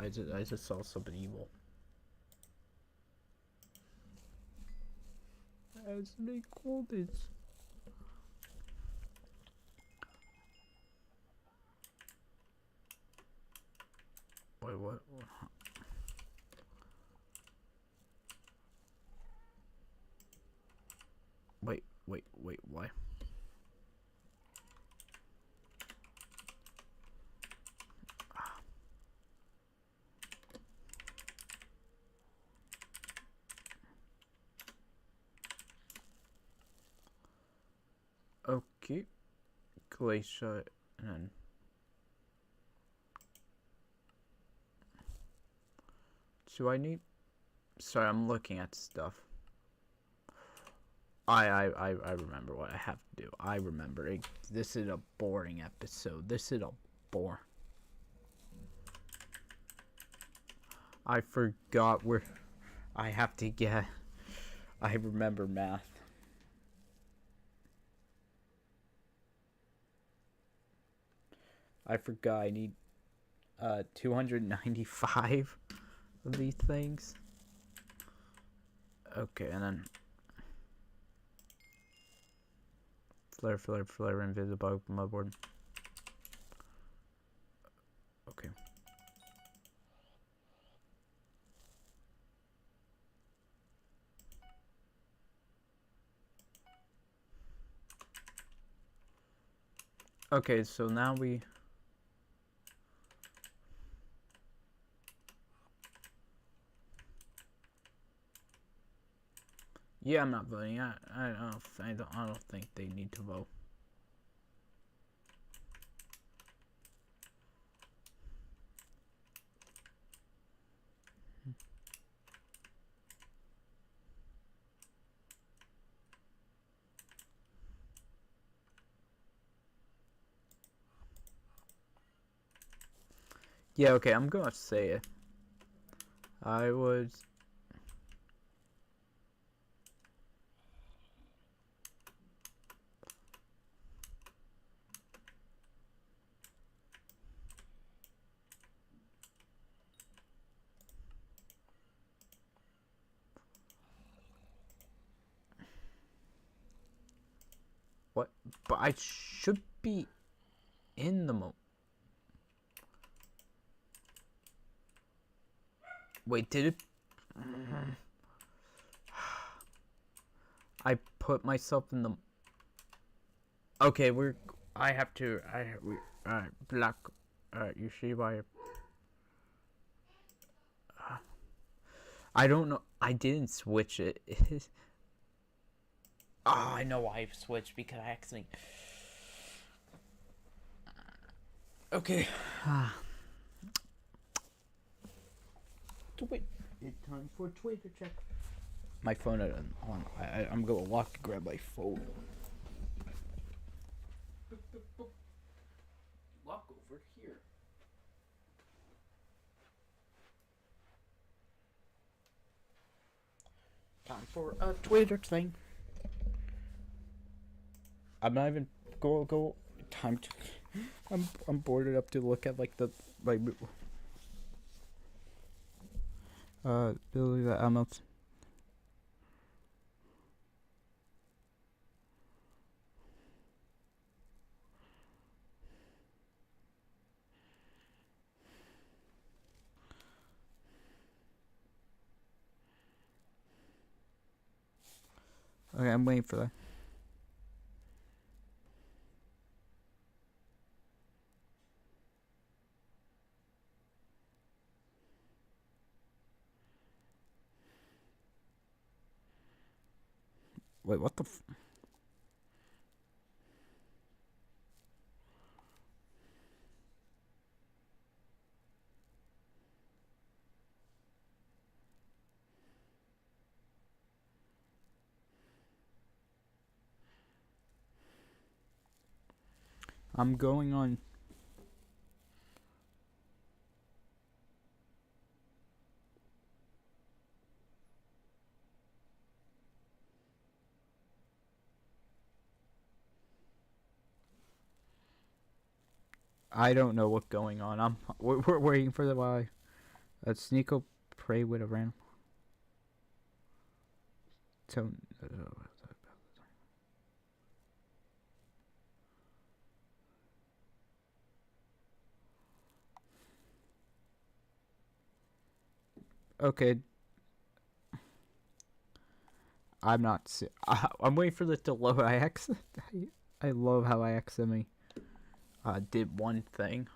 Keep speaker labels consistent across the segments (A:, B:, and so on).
A: I just saw something evil. As they call this. Wait, what? Wait, why? Okay. Glacier and then do I need? Sorry, I'm looking at stuff. I remember what I have to do. I remember it. This is a boring episode. This is a bore. I forgot where I have to get. I remember math. I forgot I need 295 of these things. Okay, and then flare, invisible motherboard. Okay. Okay, so now we. Yeah, I'm not voting. I don't think they need to vote. Yeah, okay, I'm gonna say it. I was. What? But I should be in the mo. Wait, did it? I put myself in the. Okay, we're. I have to. Alright, black. Alright, you see why. I don't know. I didn't switch it. Oh, I know why I switched because I accidentally. Okay. Wait. It's time for Twitter check. My phone on. I'm gonna walk and grab my phone. Walk over here. Time for a Twitter thing. I'm not even go. Time to. I'm boarded up to look at like the Billy that I'm not. Okay, I'm waiting for that. Wait, what the I'm going on. I don't know what's going on. We're waiting for the why. Sneako prey with a random. So. Okay. I'm not. I'm waiting for this to load. I love how I accidentally did one thing.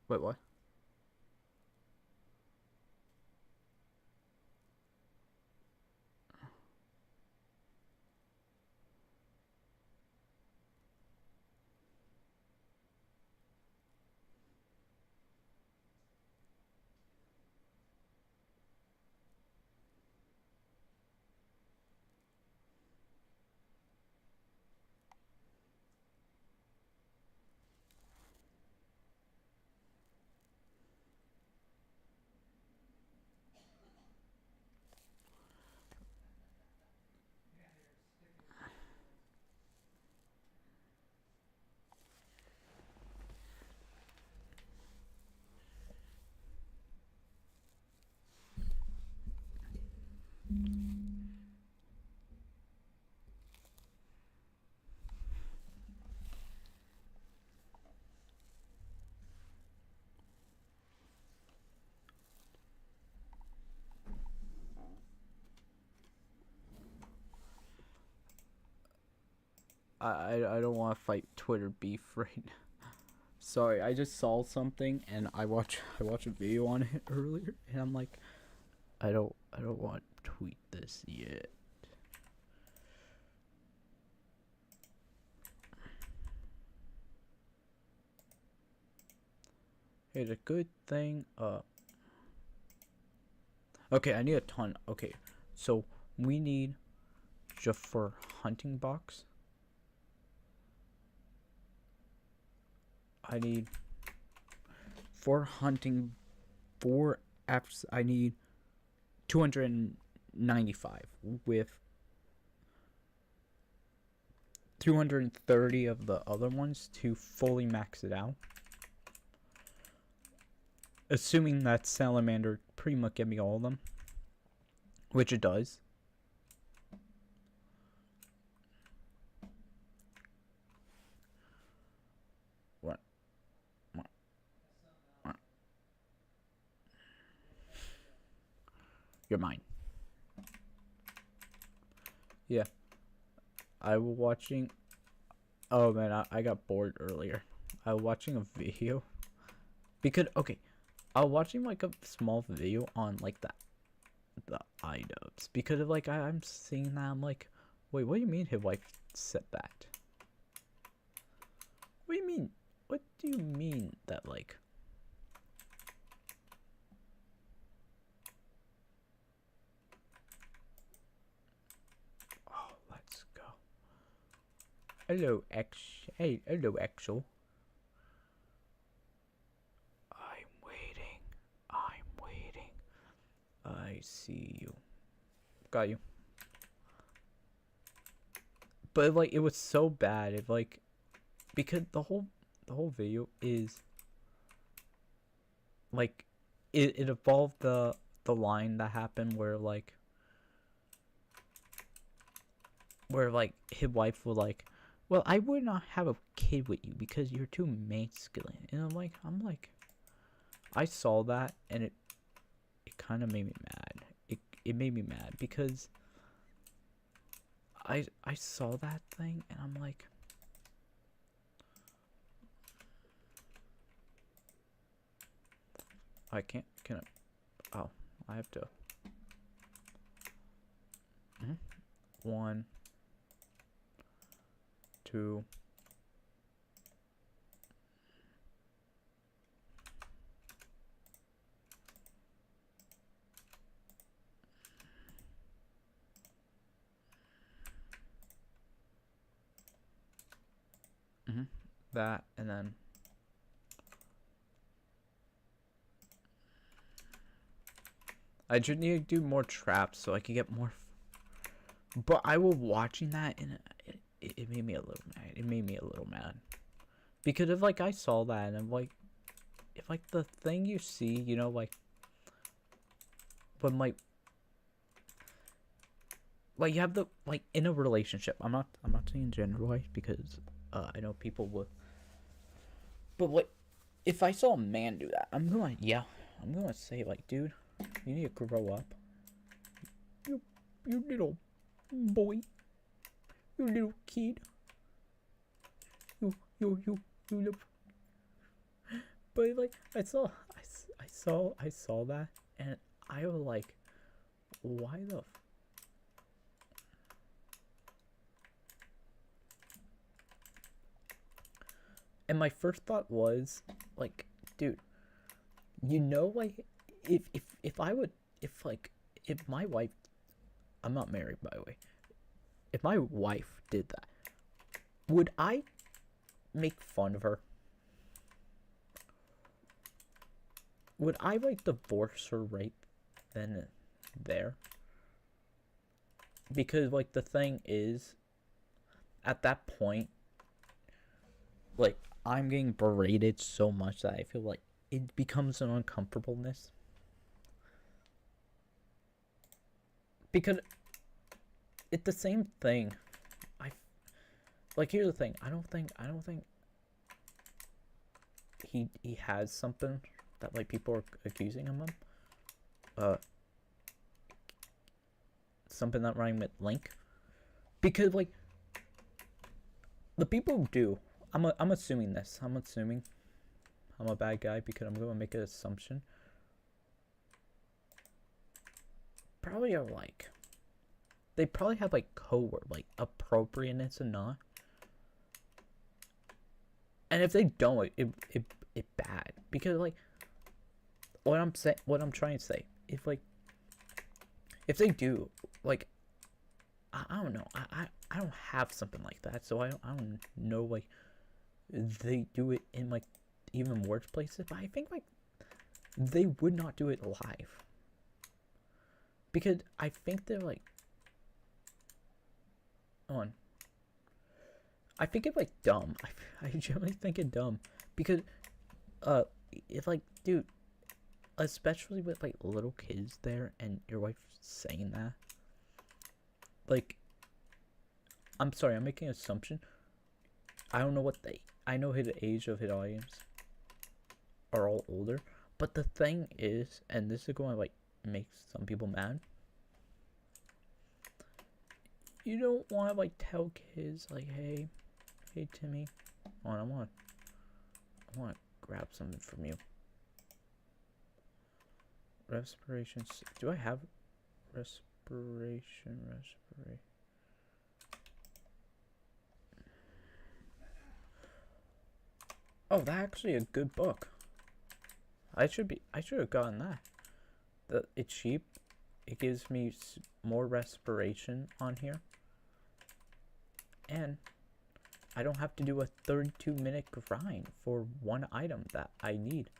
A: Wait, what? I don't want to fight Twitter beef right now. Sorry, I just saw something and I watched a video on it earlier and I'm like, I don't want to tweet this yet. Hey, the good thing, okay, I need a ton. Okay, so we need just for hunting box. I need 4 hunting, 4 apps. I need 295 with 230 of the other ones to fully max it out. Assuming that Salamander pretty much give me all of them, which it does. What? You're mine. Yeah. I was watching. Oh man, I got bored earlier. I was watching a video. Because, okay, I was watching like a small video on like the iDubbbz. Because of like, I'm seeing that, I'm like, wait, what do you mean his wife said that? What do you mean? What do you mean that like? Oh, let's go. Hello, Hey, hello, Axel. I'm waiting. I see you. Got you. But like, it was so bad. It like, because the whole video is like, it evolved the line that happened where like his wife was like, well, I would not have a kid with you because you're too masculine. And I'm like, I saw that and it kind of made me mad. It made me mad because I saw that thing and I'm like, I can't, can I, oh, I have to, 1, 2, that, and then I just need to do more traps so I can get more. But I was watching that and it made me a little mad. It made me a little mad. Because if like I saw that and I'm like, if like the thing you see, you know, like when like you have the like in a relationship. I'm not saying generalize because I know people would. But like if I saw a man do that, I'm gonna say like, dude, you need to grow up. You little boy. You little kid. You little. But like I saw that and I was like, why the and my first thought was like, dude, you know, like if I would if my wife, I'm not married by the way, if my wife did that, would I make fun of her? Would I like divorce her right then and there? Because like the thing is, at that point, like I'm getting berated so much that I feel like it becomes an uncomfortableness. Because it's the same thing. Like here's the thing. I don't think he has something that like people are accusing him of. Something that rhyme with link. Because like the people who do, I'm assuming this. I'm assuming I'm a bad guy because I'm gonna make an assumption. Probably are like, they probably have like code like appropriateness and not. And if they don't, it bad because like what I'm trying to say, if they do, like I don't know, I don't have something like that, so I don't know like they do it in like even worse places, but I think like they would not do it live because I think they're like on. I think it's like dumb. I generally think it's dumb because it's like, dude, especially with like little kids there and your wife saying that, like, I'm sorry, I'm making an assumption. I don't know I know the age of his audience are all older, but the thing is, and this is going to like make some people mad, you don't want to like tell kids like, hey Timmy, I want to grab something from you. Respiration. Do I have respiration? Oh, that's actually a good book. I should have gotten that. It's cheap. It gives me more respiration on here. And I don't have to do a 32-minute grind for one item that I need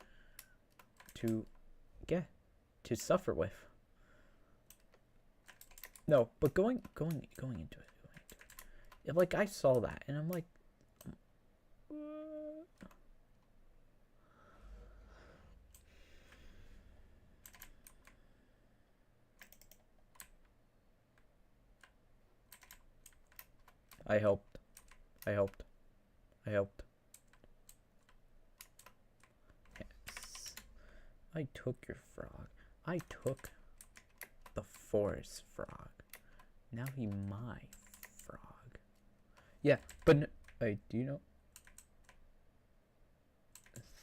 A: to suffer with. No, but going into it. Like I saw that and I'm like, I helped. Yes. I took your frog. I took the forest frog. Now he my frog. Yeah, but wait, do you know?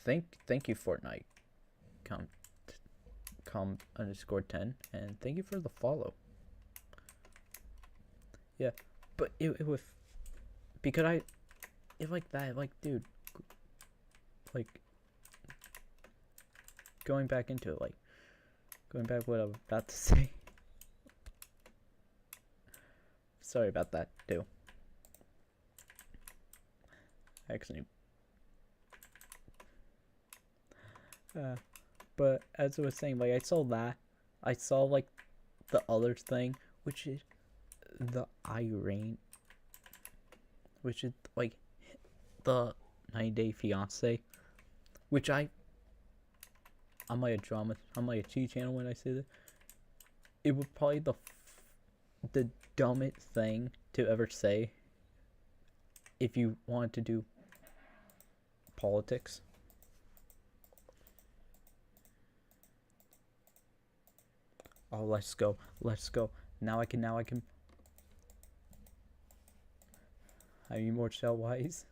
A: Thank you, Fortnite. Com _10, and thank you for the follow. Yeah, but it was because it like that, like, dude, like going back into it, like going back what I'm about to say. Sorry about that, too. Actually, but as I was saying, like I saw that, I saw like the other thing, which is the Irene, which is like the 90-Day Fiance, which I'm like a drama, I'm like a T channel when I say that. It was probably the dumbest thing to ever say if you wanted to do politics. Oh, let's go. Let's go. Now I can. I need more shell wise.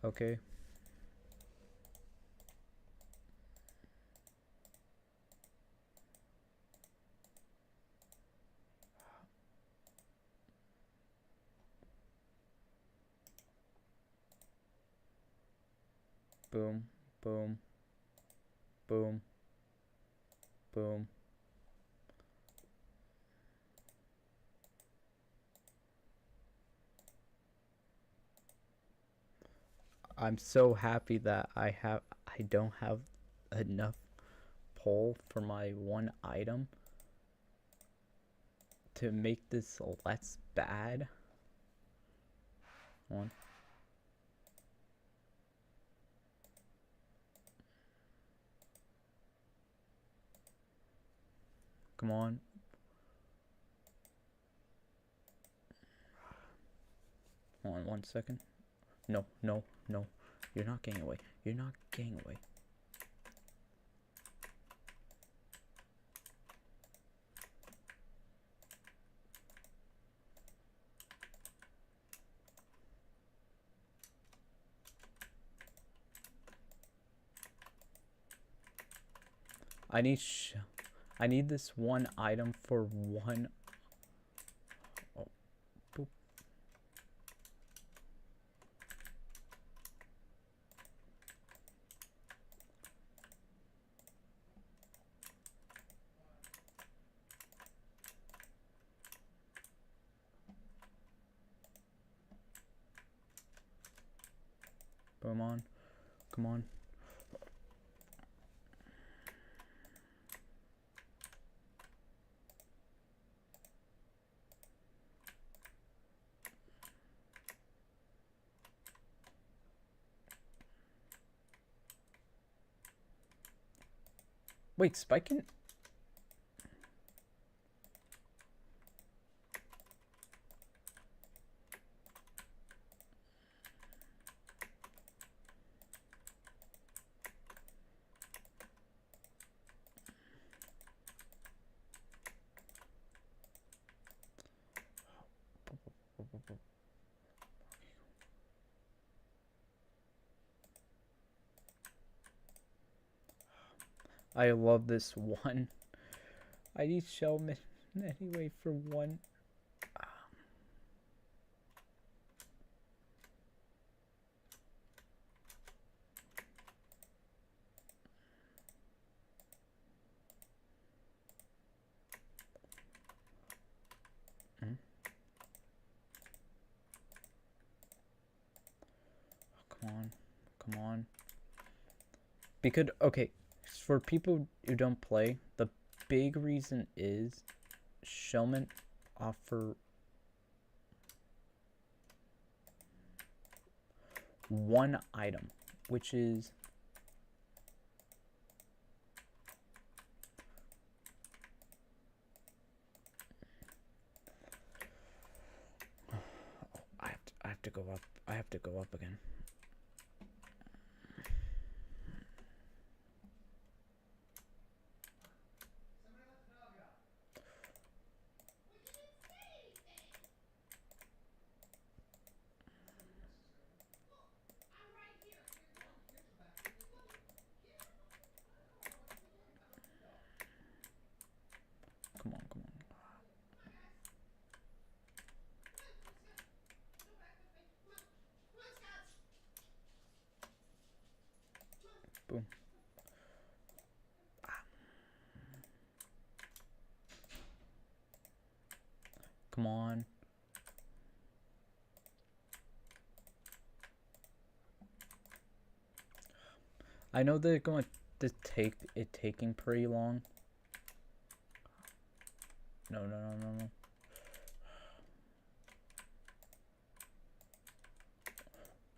A: Okay. Boom, boom, boom, boom. I'm so happy that I don't have enough pull for my one item to make this less bad. One. Come on. Hold on 1 second. No, no, no. You're not getting away. You're not getting away. I need this one item for one. Oh, boop. Come on. Come on. Wait, spiking? I love this one. I need Shellman anyway for one. Come on. Come on. Because, okay, for people who don't play, the big reason is Shellman offer one item, which is I have to go up. I have to go up again. Come on, come on. Boom. Come on. I know they're going to take it taking pretty long. No.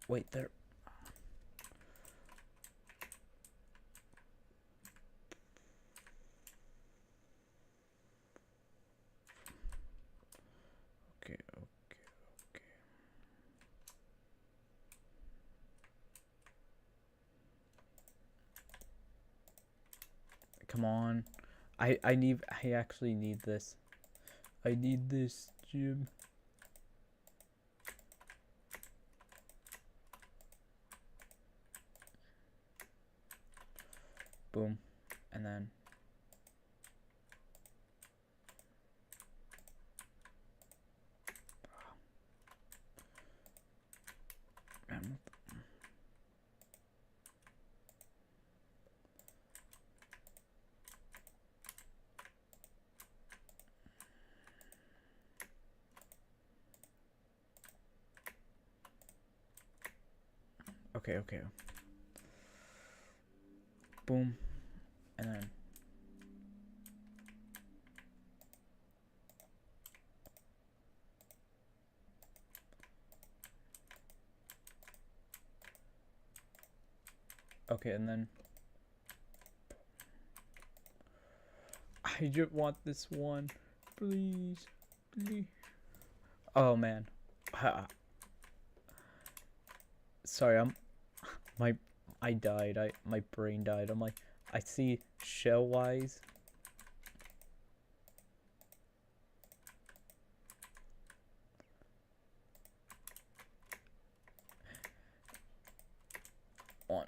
A: Wait, there. Okay. Come on. I actually need this. I need this, Jim. Boom. And then okay. Boom. And then okay, and then I just want this one. Please. Oh man. Sorry, I died. My brain died. I'm like, I see shell-wise. One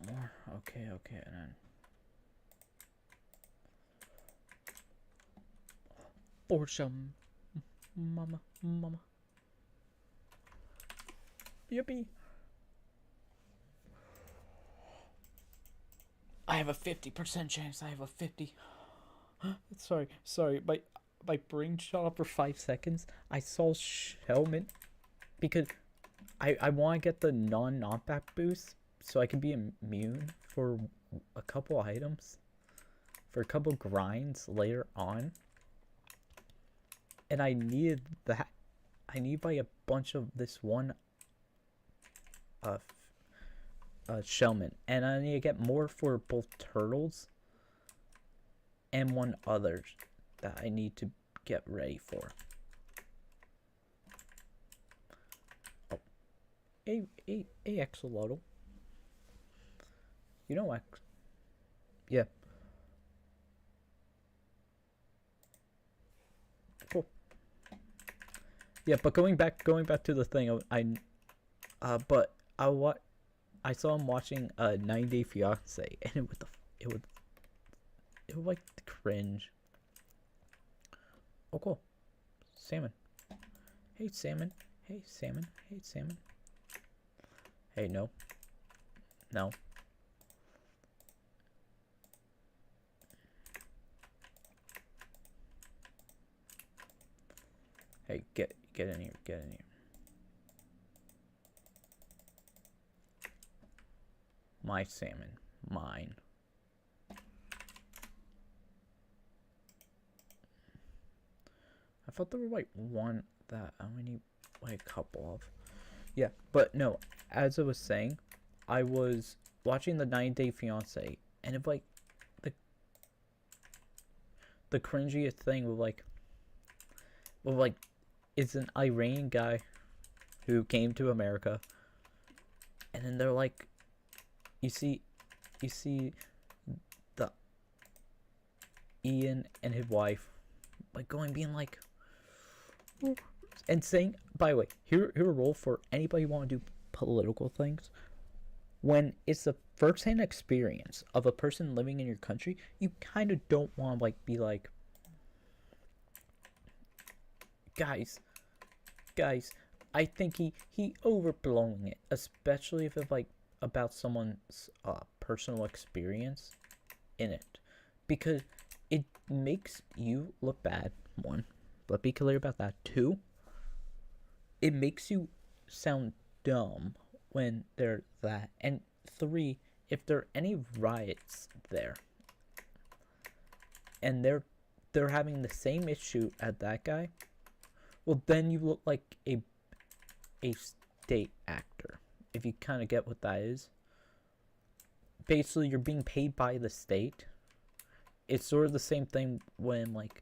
A: more. Okay, and then for some mama. Yippee. I have a 50% chance. I have a 50. Sorry. My brain shut off for 5 seconds. I saw Shellman because I want to get the non-knockback boost so I can be immune for a couple items, for a couple grinds later on. And I needed that. I need like a bunch of this one Shellman, and I need to get more for both turtles and one other that I need to get ready for. Oh, a axolotl. You know what? Yeah. Cool. Yeah, but going back to the thing, I saw him watching 90 Day Fiance, and it would like cringe. Oh cool, salmon. Hey salmon. Hey salmon. Hey no. Hey, get in here. My salmon, mine. I thought there were like one that I only need like a couple of. Yeah, but no, as I was saying, I was watching the 90 Day Fiance, and if like the cringiest thing with like it's an Iranian guy who came to America, and then they're like, you see the Ian and his wife like being like, and saying, by the way, here a rule for anybody who want to do political things. When it's the first-hand experience of a person living in your country, you kind of don't want to like be like, guys, I think he overblowing it, especially if it's like about someone's personal experience in it, because it makes you look bad. One, let's be clear about that. Two, it makes you sound dumb when they're that. And three, if there are any riots there, and they're having the same issue as that guy, well, then you look like a state actor. If you kind of get what that is. Basically, you're being paid by the state. It's sort of the same thing when, like,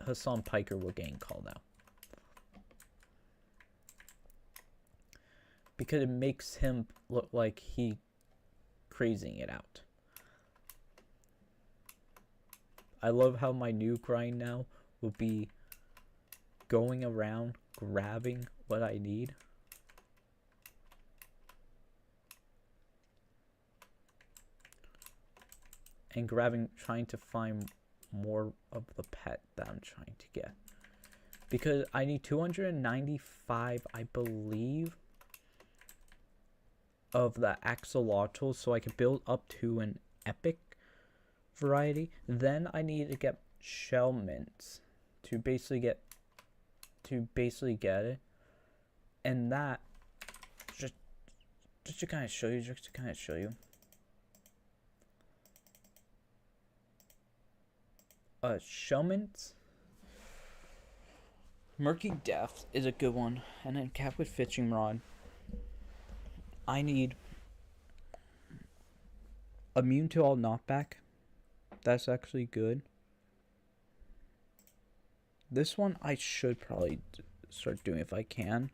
A: Hassan Piker was getting called out. Because it makes him look like he crazying it out. I love how my new grind now will be going around grabbing what I need. And trying to find more of the pet that I'm trying to get. Because I need 295, I believe, of the axolotl so I can build up to an epic variety. Then I need to get shell mints to basically get it. And that just to kind of show you. Shell mints. Murky Depth is a good one, and then Capwood Fishing Rod. I need Immune to All Knockback. That's actually good. This one I should probably start doing if I can.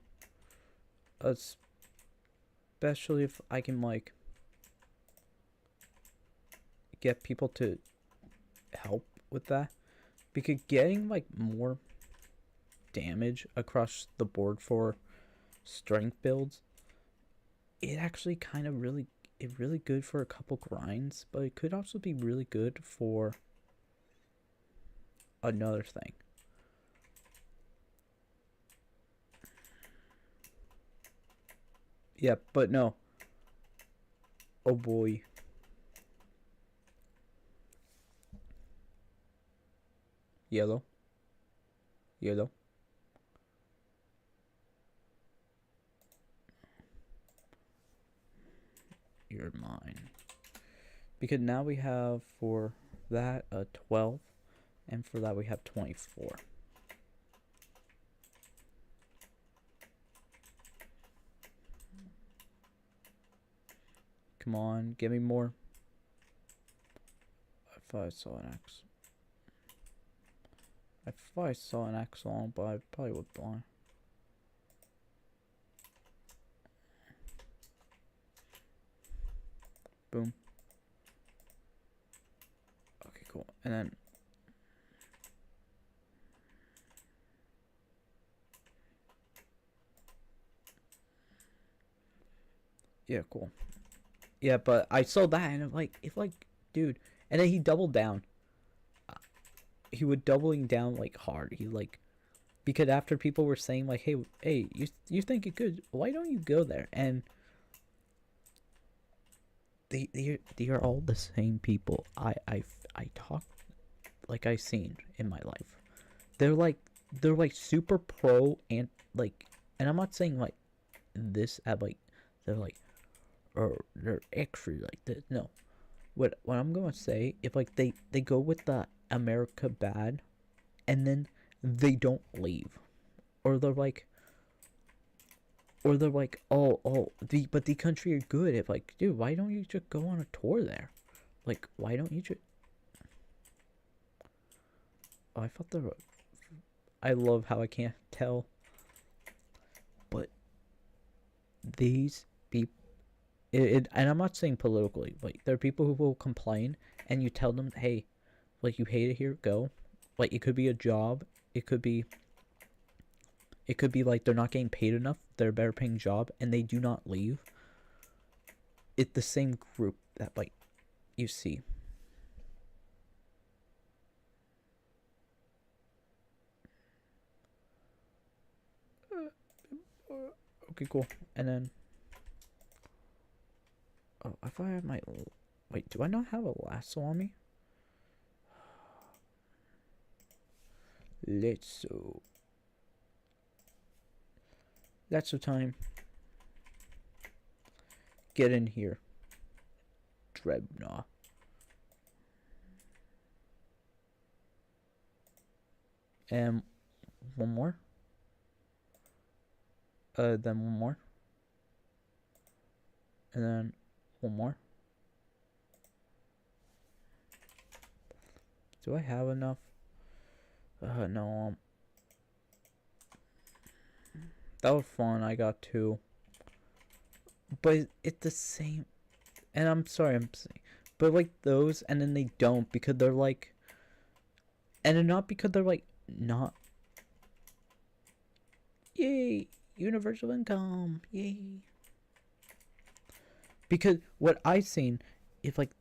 A: Especially if I can, like, get people to help with that. Because getting, like, more damage across the board for strength builds, it actually kind of really good for a couple grinds, but it could also be really good for another thing. Yeah, but no. Oh boy. Yellow. You're mine. Because now we have for that a 12, and for that we have 24. Come on, give me more. I thought I saw an X. I thought I saw an X on, but I probably would blind. Boom. Okay, cool. And then yeah, cool. Yeah, but I saw that and I'm like, dude. And then he doubled down. He was doubling down like hard. He like, because after people were saying like, hey, you think it could? Why don't you go there? And they are all the same people I talk like I've seen in my life. They're like super pro and like, and I'm not saying like this at like they're like, or they're actually like this. No, what I'm gonna say, if like they go with the America bad, and then they don't leave, or they're like, but the country are good. If like, dude, why don't you just go on a tour there? Like, why don't you just? Oh, I thought there were. I love how I can't tell, but these people. And I'm not saying politically, like, there are people who will complain, and you tell them, hey, like, you hate it here, go. Like, it could be a job, it could be like they're not getting paid enough, they're a better paying job, and they do not leave. It's the same group that, like, you see. Okay, cool. And then oh, I thought I had my... Wait, do I not have a lasso on me? Lasso time. Get in here. Dreadnought. And one more. Then one more. And then one more. Do I have enough? No. That was fun. I got 2. But it's the same. And I'm sorry, I'm saying. But like those, and then they don't because they're like. And they're not because they're like not. Yay! Universal income! Yay! Because what I've seen, if like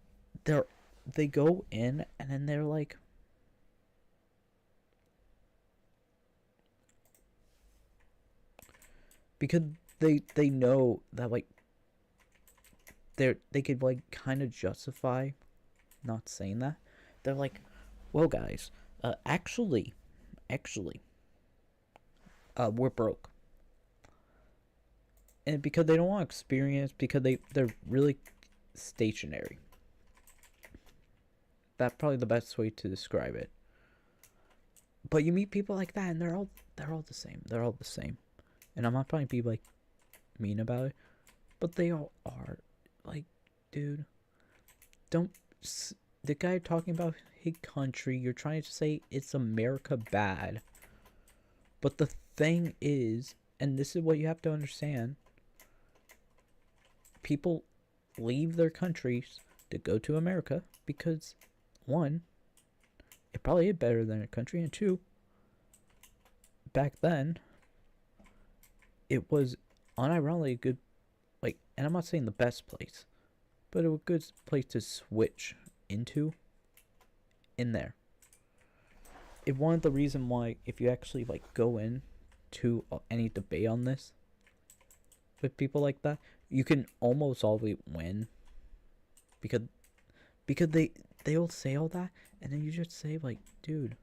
A: they go in and then they're like. Because they know that like they could like kind of justify not saying that. They're like, well guys, actually we're broke. And because they don't want experience, because they're really stationary. That's probably the best way to describe it. But you meet people like that and they're all the same. They're all the same. And I'm not trying to be like mean about it, but they all are. Like, dude, don't. The guy talking about his country, you're trying to say it's America bad. But the thing is, and this is what you have to understand, people leave their countries to go to America because, one, it probably is better than a country, and two, back then, it was unironically a good, like, and I'm not saying the best place, but it was a good place to switch into in there. It one of the reason why, if you actually like go in to any debate on this with people like that, you can almost always win because they'll say all that and then you just say like, dude,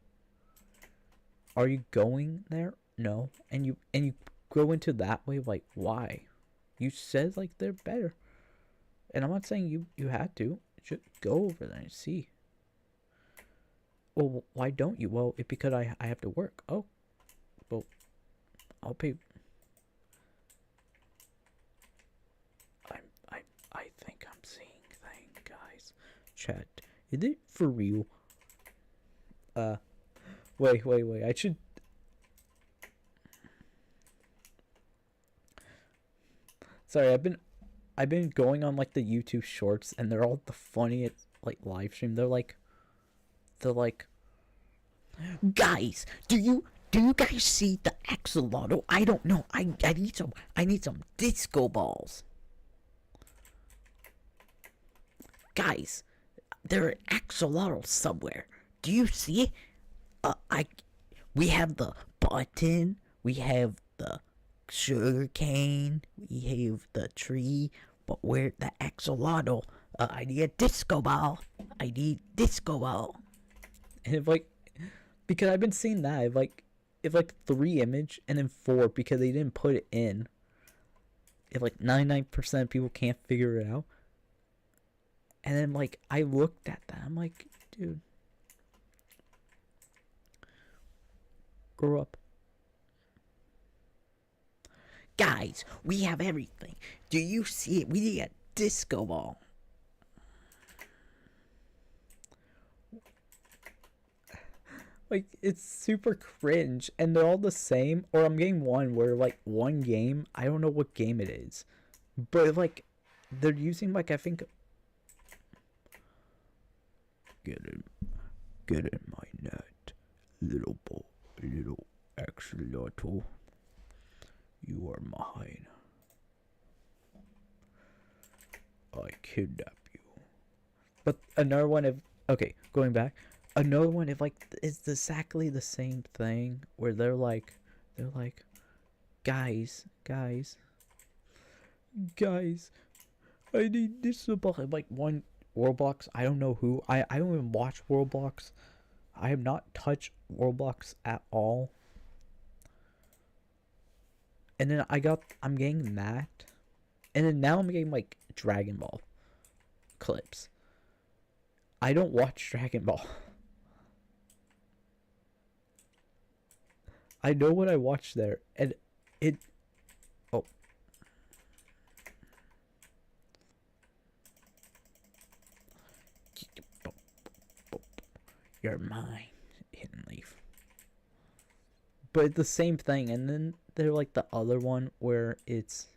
A: are you going there? No. And you go into that way like, why? You said like they're better. And I'm not saying you had to. Just go over there and see. Well, why don't you? Well, it's because I have to work. Oh, well, I'll pay. I think I'm seeing things, guys. Chat, is it for real? Wait. I should. Sorry, I've been going on like the YouTube Shorts, and they're all the funniest like live stream. They're like, guys, do you guys see the axolotl? I don't know. I need some disco balls. Guys, there are axolotls somewhere. Do you see it? We have the button, we have the sugar cane, we have the tree, but where the axolotl? I need a disco ball. I need disco ball. And if like, because I've been seeing that, if like 3 image and then 4 because they didn't put it in. If like 99% of people can't figure it out. And then like I looked at that, I'm like, dude, grow up. Guys, we have everything. Do you see it? We need a disco ball. Like, it's super cringe, and they're all the same. Or I'm getting one where, like, one game, I don't know what game it is. But, like, they're using, like, I think... Get in my net, little axolotl. You are mine. I kidnap you. But another one, if... Okay, going back. Another one, if like, it's exactly the same thing where they're like, guys, I need this about like one Roblox. I don't know who. I don't even watch Roblox. I have not touched Roblox at all. And then I'm getting that, and then now I'm getting like Dragon Ball. clips. I don't watch Dragon Ball. I know what I watched there, and it... Oh. You're mine, Hidden Leaf. But it's the same thing, and then they're like the other one where it's...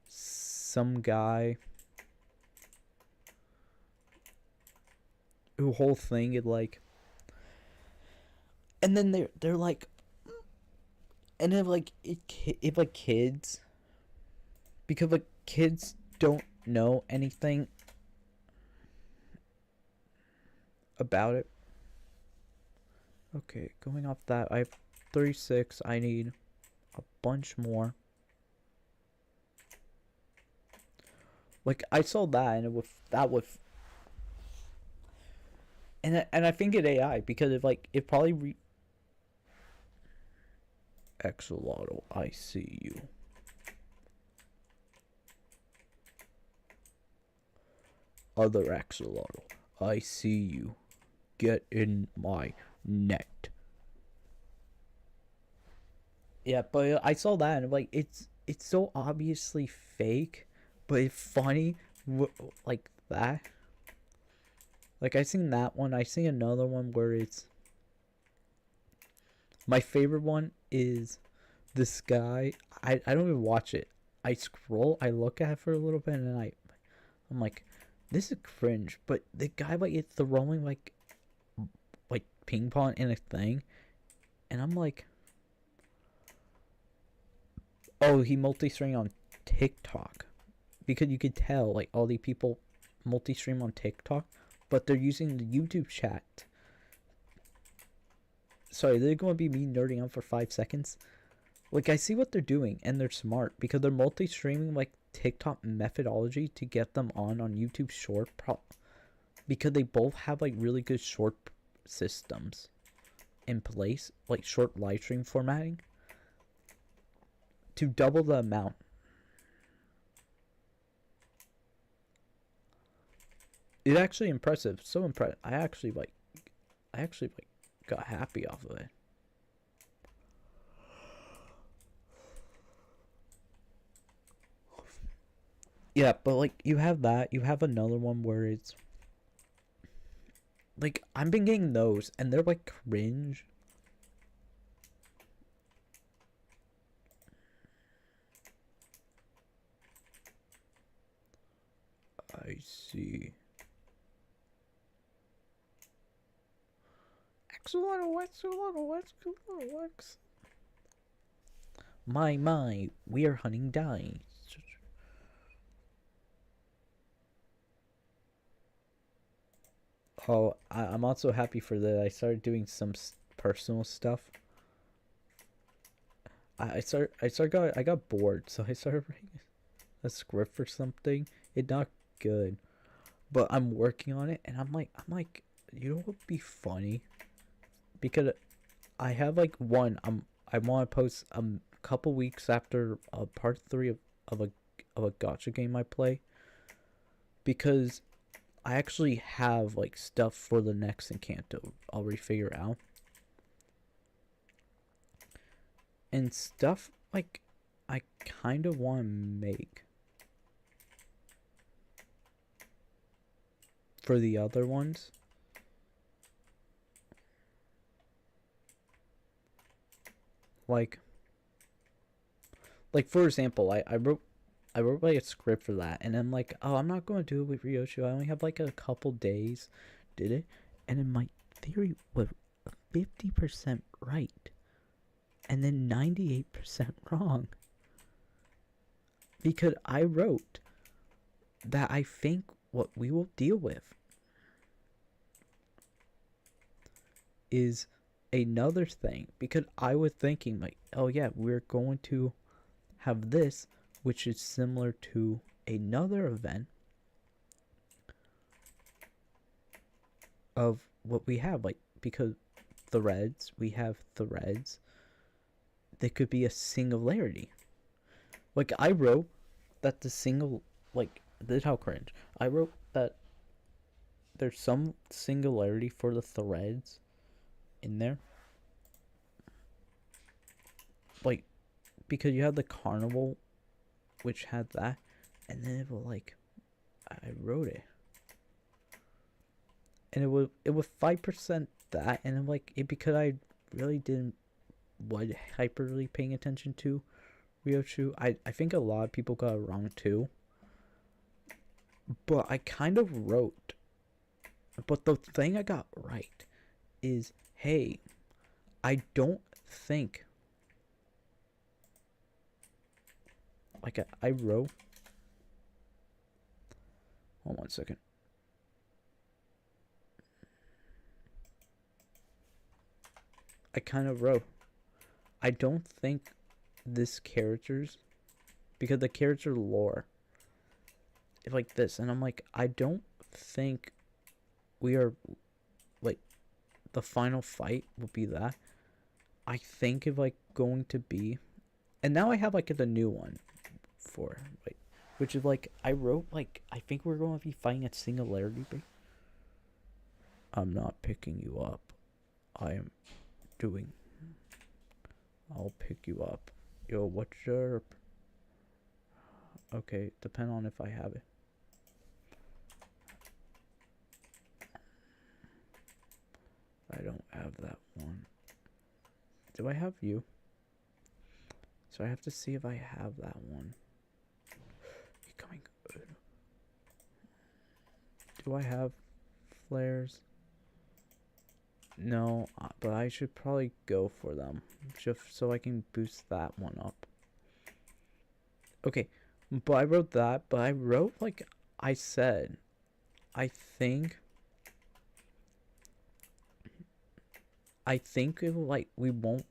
A: some guy... who whole thing is like... And then they're like... And then like if like kids, because like kids don't know anything about it. Okay, going off that, I have 36. I need a bunch more. Like I saw that, and and I think it AI because it probably Axolotl, I see you. Other Axolotl, I see you. Get in my net. Yeah, but I saw that and like it's so obviously fake, but it's funny like that. Like I seen that one. I seen another one where it's... My favorite one is this guy. I don't even watch it. I scroll, I look at it for a little bit, and then I'm like, this is cringe. But the guy like it's throwing like ping pong in a thing, and I'm like, oh, he multi-stream on TikTok, because you could tell like all the people multi-stream on TikTok, but they're using the YouTube chat. Sorry, they're going to be me nerding out for 5 seconds. Like, I see what they're doing, and they're smart, because they're multi-streaming, like, TikTok methodology to get them on YouTube Short, because they both have, like, really good short systems in place, like, short live stream formatting, to double the amount. It's actually impressive, so impressive. I actually got happy off of it. Yeah, but like you have that, you have another one where it's like I've been getting those and they're like cringe. I see. My, we are hunting dice. Oh, I'm also happy for that. I started doing some personal stuff. I got bored, so I started writing a script for something. It's not good, but I'm working on it, and I'm like, you know what would be funny? Because I have like one. I want to post a couple weeks after part 3 of a gacha game I play, because I actually have like stuff for the next Encanto I'll refigure out, and stuff like I kind of want to make for the other ones. Like for example, I wrote like a script for that, and I'm like, oh, I'm not going to do it with Ryoshu. I only have like a couple days. Did it, and then my theory was 50% right, and then 98% wrong. Because I wrote that I think what we will deal with is another thing, because I was thinking like, oh yeah, we're going to have this, which is similar to another event of what we have, like, because we have threads, there could be a singularity. Like I wrote that the single, like this is how cringe. I wrote that there's some singularity for the threads in there. Like, because you have the carnival, which had that, and then it was like, I wrote it. And it was 5% that, and I'm like, because I really didn't was hyperly paying attention to Ryochu. I think a lot of people got it wrong too. But I kind of wrote. But the thing I got right is, hey, I don't think. Like I wrote. Hold on 1 second. I kind of wrote. I don't think this character's, because the character lore is like this, and I'm like, I don't think we are, like, the final fight will be that. I think it's like going to be, and now I have like the new one for, like, which is like, I wrote like, I think we're going to be fighting at Singularity. I'm not picking you up. I am doing. I'll pick you up. Yo, what's your... Okay, depend on if I have it. I don't have that one. Do I have you? So I have to see if I have that one. Becoming good. Do I have flares? No, but I should probably go for them, just so I can boost that one up. Okay, but I wrote that, but I wrote, like I said, I think it will, like, we won't.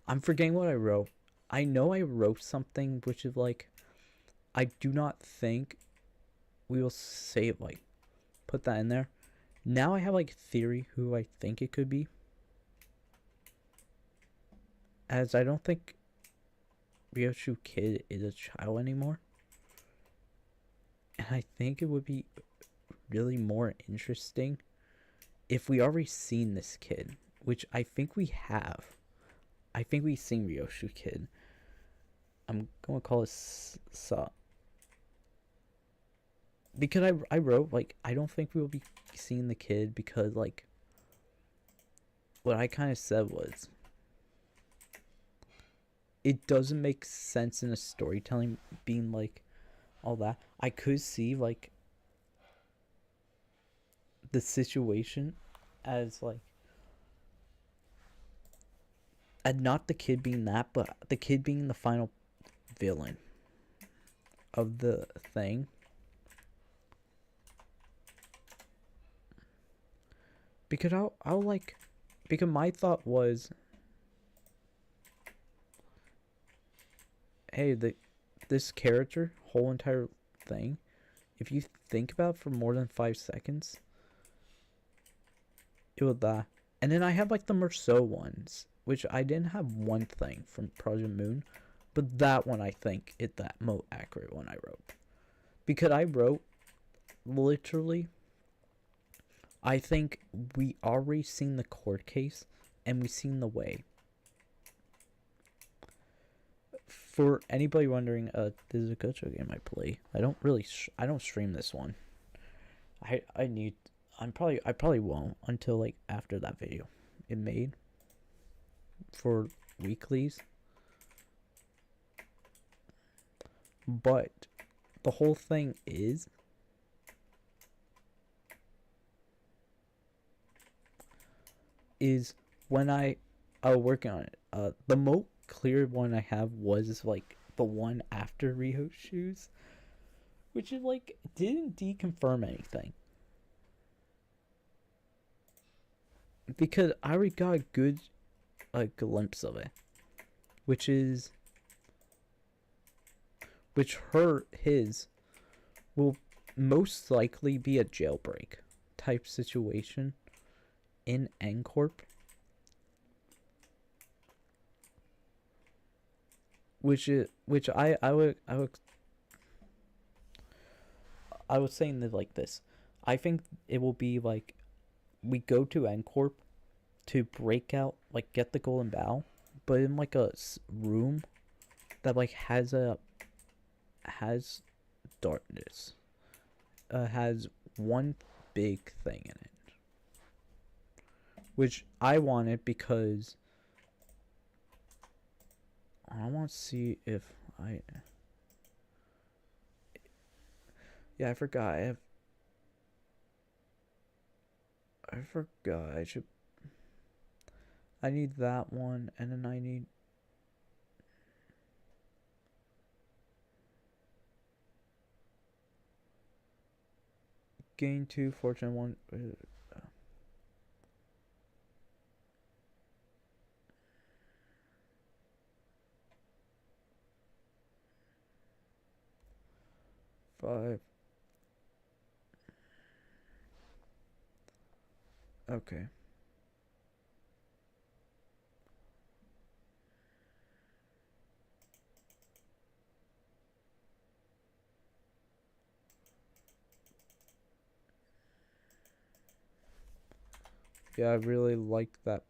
A: I'm forgetting what I wrote. I know I wrote something which is like, I do not think we will save, like, put that in there. Now I have like theory who I think it could be, as I don't think Ryochu Kid is a child anymore, and I think it would be really more interesting if we already seen this kid, which I think we have. I think we've seen Ryochu Kid. I'm gonna call it Sa. Because I wrote, like, I don't think we will be seeing the kid, because, like, what I kind of said was, it doesn't make sense in a storytelling being, like, all that. I could see, like, the situation as, like, and not the kid being that, but the kid being the final villain of the thing. Because I'll like, because my thought was, hey, this character, whole entire thing, if you think about it for more than 5 seconds, it will die. And then I have like the Merceau ones, which I didn't have one thing from Project Moon, but that one I think is that most accurate one I wrote. Because I wrote, literally, I think we already seen the court case, and we seen the way. For anybody wondering, this is a gacha game I play. I don't really, I don't stream this one. I probably won't until like after that video it made for weeklies. But the whole thing is, when I was working on it, the most clear one I have was like the one after Ryochu's, which is like didn't deconfirm anything, because I already got a good glimpse of it, which his will most likely be a jailbreak type situation in N Corp, which I would I was saying that like this. I think it will be like we go to N Corp to break out, like get the golden bow, but in like a room that like has darkness, has one big thing in it, which I wanted because I want to see if I. Yeah, I forgot. I forgot. I need that one, and then I need. Gain 2, fortune 1. 5. Okay. Yeah, I really like that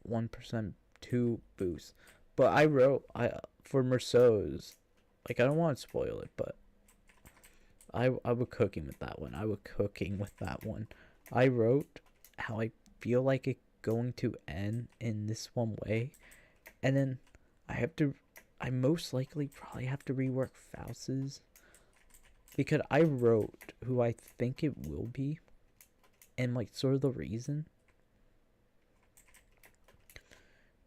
A: 1% 2 boost. But I wrote for Merceau's, like I don't want to spoil it, but I was cooking with that one. I wrote how I feel like it going to end in this one way, and then I most likely probably have to rework Faust's, because I wrote who I think it will be, and like sort of the reason.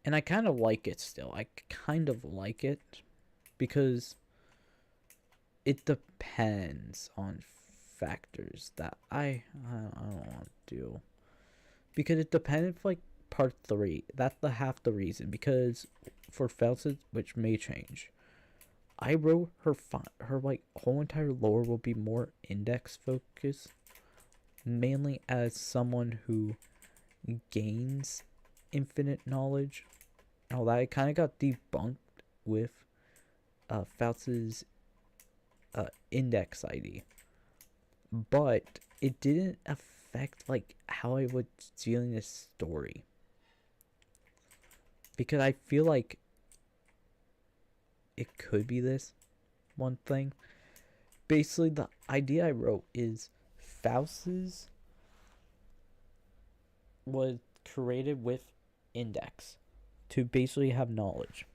A: And I kind of like it still. I kind of like it because it depends on factors that I don't want to do. Because it depended like part 3. That's the half the reason. Because for Felsis, which may change, I wrote her like whole entire lore will be more index focused, mainly as someone who gains infinite knowledge. Now that kind of got debunked with Faust's index ID, but it didn't affect like how I was feeling this story, because I feel like it could be this one thing. Basically, the idea I wrote is Faust's was created with index to basically have knowledge.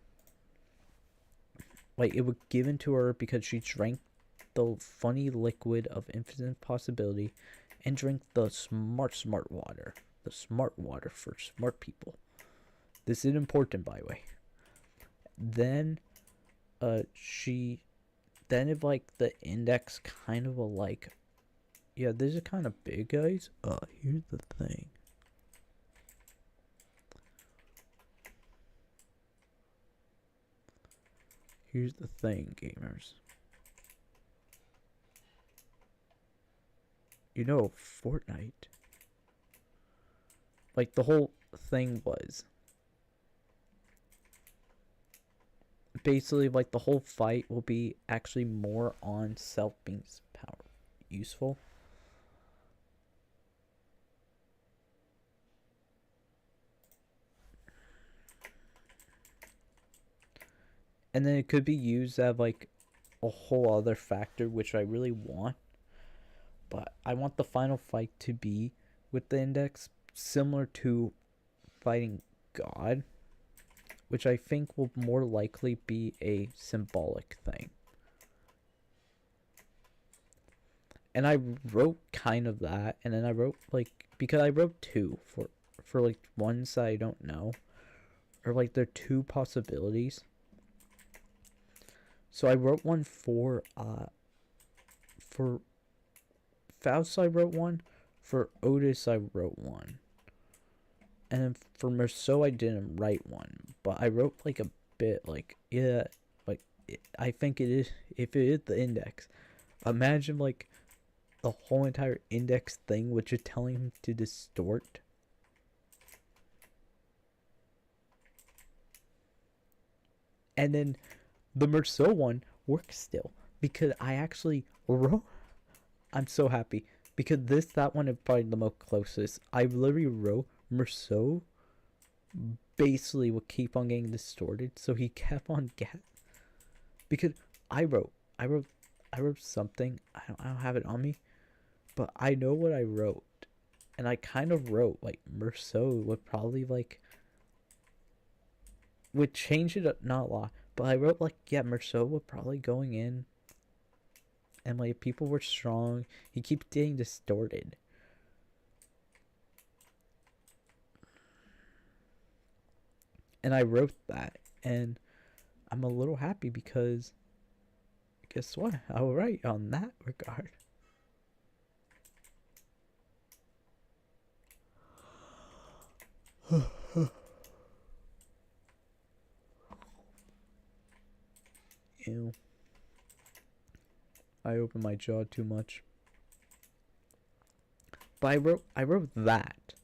A: Like, it was given to her because she drank the funny liquid of infinite possibility and drank the smart water. The smart water for smart people. This is important, by the way. Then, if like the index kind of like, yeah, this is kind of big, guys. Here's the thing. Here's the thing, gamers. You know, Fortnite, like the whole thing was basically like the whole fight will be actually more on self being power useful. And then it could be used as like a whole other factor, which I really want. But I want the final fight to be with the index similar to fighting God, which I think will more likely be a symbolic thing. And I wrote kind of that, and then I wrote like, because I wrote 2 for like ones that I don't know, or like there are 2 possibilities. So I wrote one for Faust I wrote one, for Otis I wrote one, and then for Merceau I didn't write one, but I wrote like a bit like, yeah, like I think it is, if it is the index, imagine like the whole entire index thing which is telling him to distort. And then the Merceau one works still, because I actually wrote I'm so happy because that one is probably the most closest. I literally wrote Merceau basically would keep on getting distorted, so he kept on because I wrote something. I don't have it on me, but I know what I wrote, and I kind of wrote like Merceau would probably like would change it up, not a lot, but I wrote like, yeah, Merceau would probably going in, and like people were strong. He keeps getting distorted. And I wrote that, and I'm a little happy because guess what? I was right on that regard. Ew. I opened my jaw too much. But I wrote that.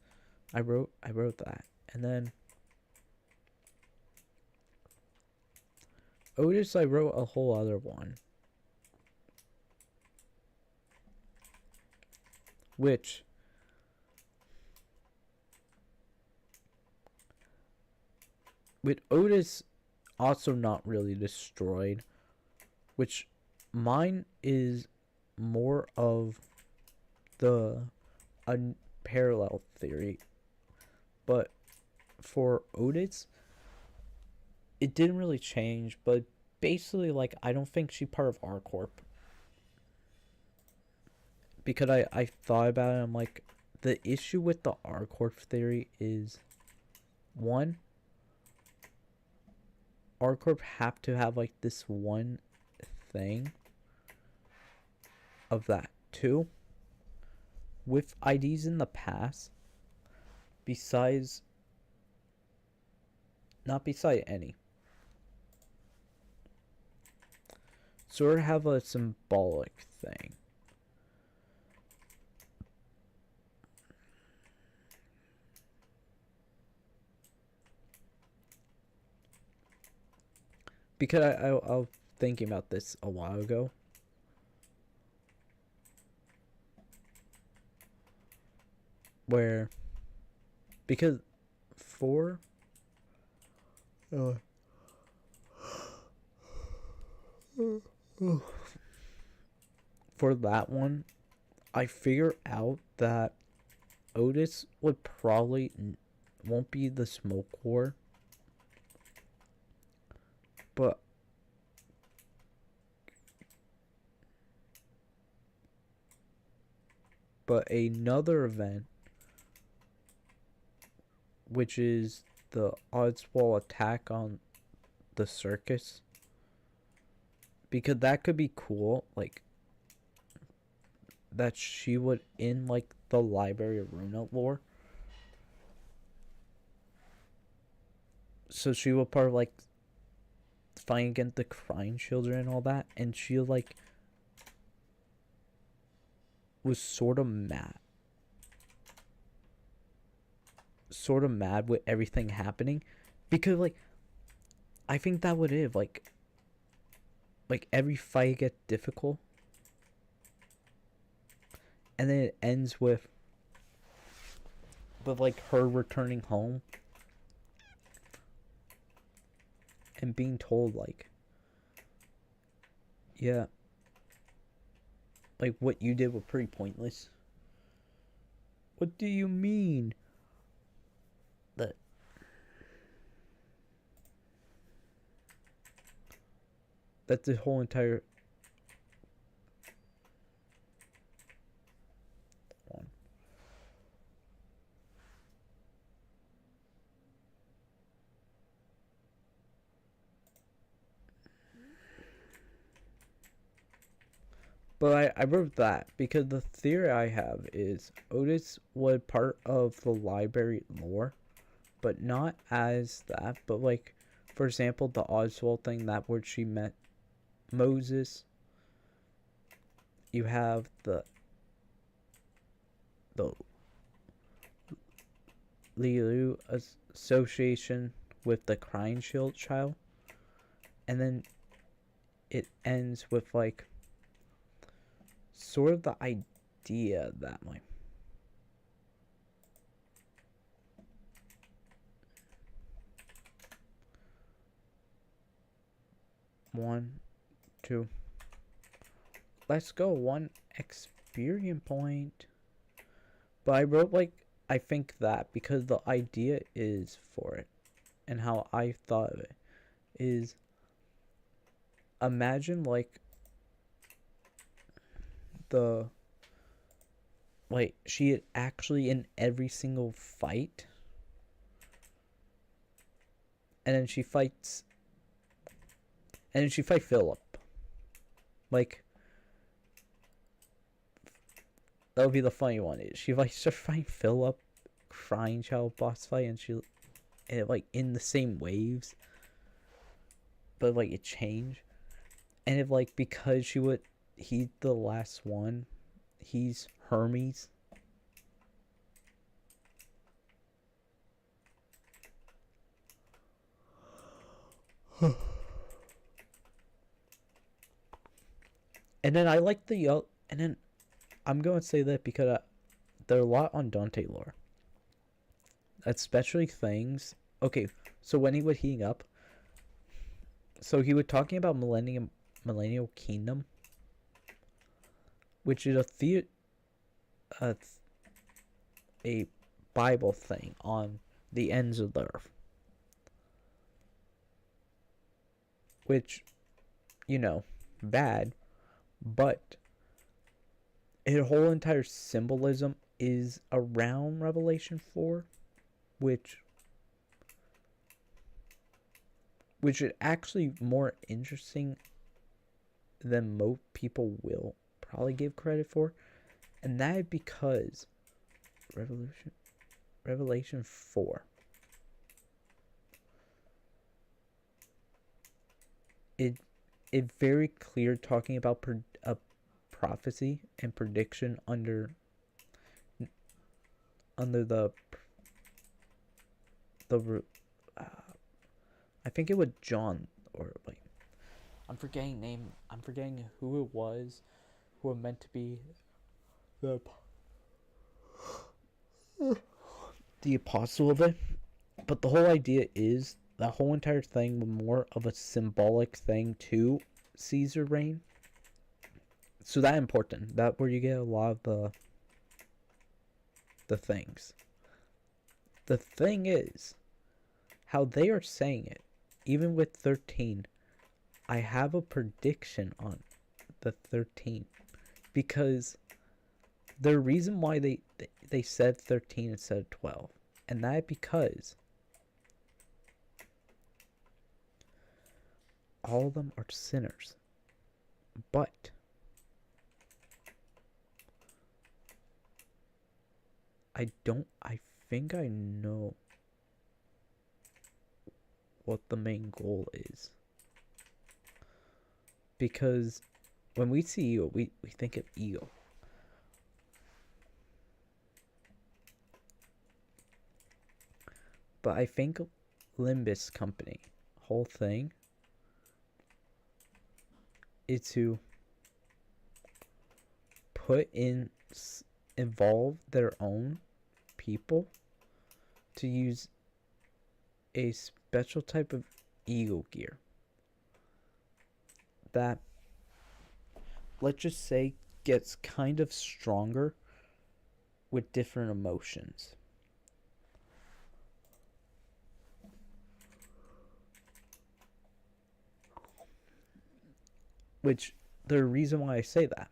A: I wrote that. And then Otis, I wrote a whole other one. Which with Otis also not really destroyed, which mine is more of the parallel theory, but for Otis it didn't really change, but basically like I don't think she's part of R Corp, because I thought about it. I'm like, the issue with the R Corp theory is, one, R Corp have to have like this one thing of that. Two, with IDs in the past, not beside any, sort of have a symbolic thing. Because I was thinking about this a while ago. Where, because for for that one, I figured out that Otis would probably won't be the smoke war, but another event, which is the Oswald attack on the circus, because that could be cool, like that she would in like the Library of Runa lore. So she was part of like fighting against the crying children and all that, and she like was sort of mad with everything happening, because like I think that would it like every fight gets difficult, and then it ends with like her returning home and being told like, yeah, like what you did was pretty pointless. What do you mean? That's the whole entire one. But I wrote that because the theory I have is Otis was part of the library lore, but not as that, but like, for example, the Oswald thing, that where she met Moses. You have the Liu association with the crying child, and then it ends with like sort of the idea that way. One, two. Let's go. 1 experience point. But I wrote like, I think that because the idea is for it, and how I thought of it is, imagine like she had actually in every single fight, and then she fights Philip. Like, that would be the funny one. She likes to fight Philip, crying child boss fight, and like in the same waves, but like it changed. And if like, because he's the last one, he's Hermes. And then I like and then I'm going to say that because there are a lot on Dante lore, especially things. Okay, so when he would heating up, so he was talking about Millennial Kingdom, which is a Bible thing on the ends of the earth, which, bad, but his whole entire symbolism is around Revelation 4, which is actually more interesting than most people will probably give credit for. And that is because Revelation 4, it very clear talking about a prophecy and prediction under the I think it was John, or like, I'm forgetting who it was who were meant to be the apostle of it. But the whole idea is that whole entire thing was more of a symbolic thing to Caesar reign. So that important. That where you get a lot of the things. The thing is, how they are saying it, even with 13, I have a prediction on the 13. Because the reason why they said 13 instead of 12. And that because all of them are sinners. But I think I know what the main goal is. Because when we see ego, we think of ego. But I think Limbus company whole thing is to involve their own people to use a special type of ego gear that, let's just say, gets kind of stronger with different emotions. Which, the reason why I say that,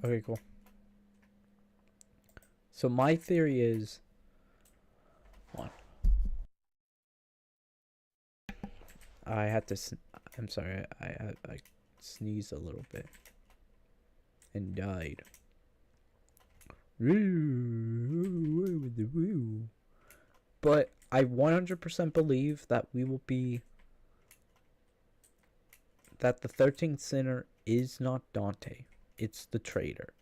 A: okay, cool. So my theory is, I had to. I'm sorry. I sneezed a little bit and died. But I 100% believe that we will be, that the 13th sinner is not Dante. It's the traitor.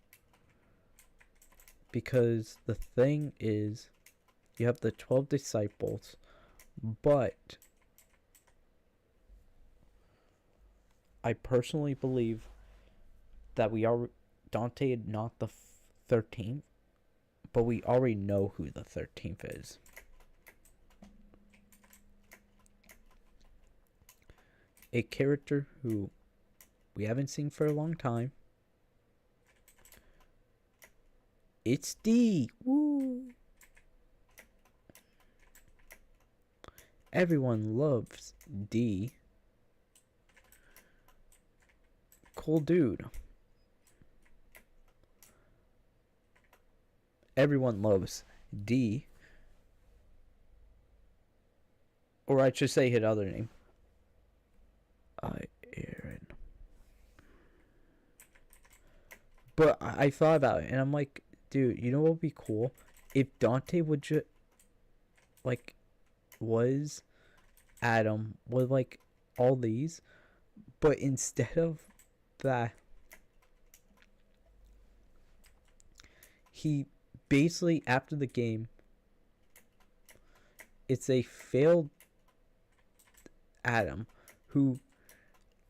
A: Because the thing is, you have the 12 disciples, but I personally believe that we are Dante, not the 13th, but we already know who the 13th is. A character who we haven't seen for a long time. It's D. Woo! Everyone loves D. Cool dude. Everyone loves D. Or I should say his other name. Aaron. But I thought about it and I'm like, dude, you know what would be cool? If Dante would just, like, was Adam with, like, all these, but instead of that, he basically, after the game, it's a failed Adam who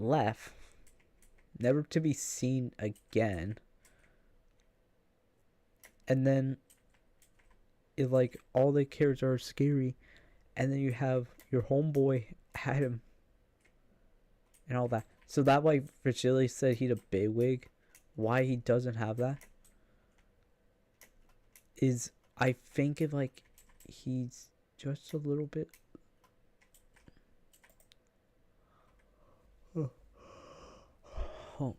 A: left, never to be seen again. And then it, like, all the characters are scary, and then you have your homeboy Adam and all that. So that why Virgilio said he'd a bigwig. Why he doesn't have that is, I think, if, like, he's just a little bit. Oh. Oh.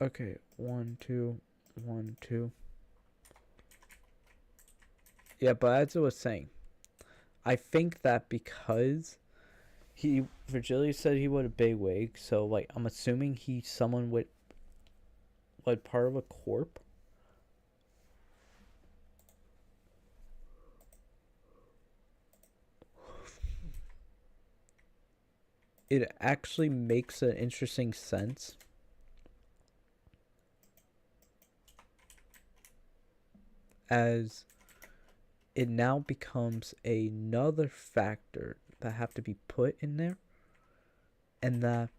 A: Okay, 1, 2, 1, 2. Yeah, but as I was saying, I think that because Virgilio said he would a bigwig, so, like, I'm assuming he's someone with, like, part of a corp. It actually makes an interesting sense. As it now becomes another factor that have to be put in there, and that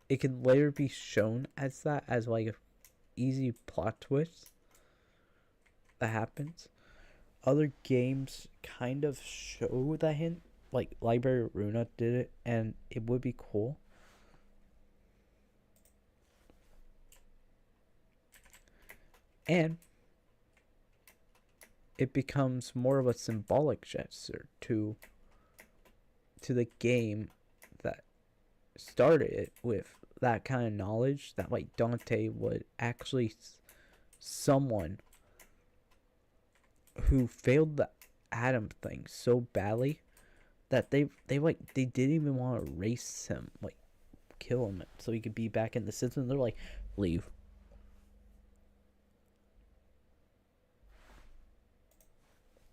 A: it can later be shown as that, as, like, a easy plot twist that happens. Other games kind of show that hint, like Library of Runa did it, and it would be cool. And it becomes more of a symbolic gesture to the game that started it with that kind of knowledge, that, like, Dante would actually someone who failed the Adam thing so badly that they didn't even want to erase him, like, kill him so he could be back in the system. They're like, leave.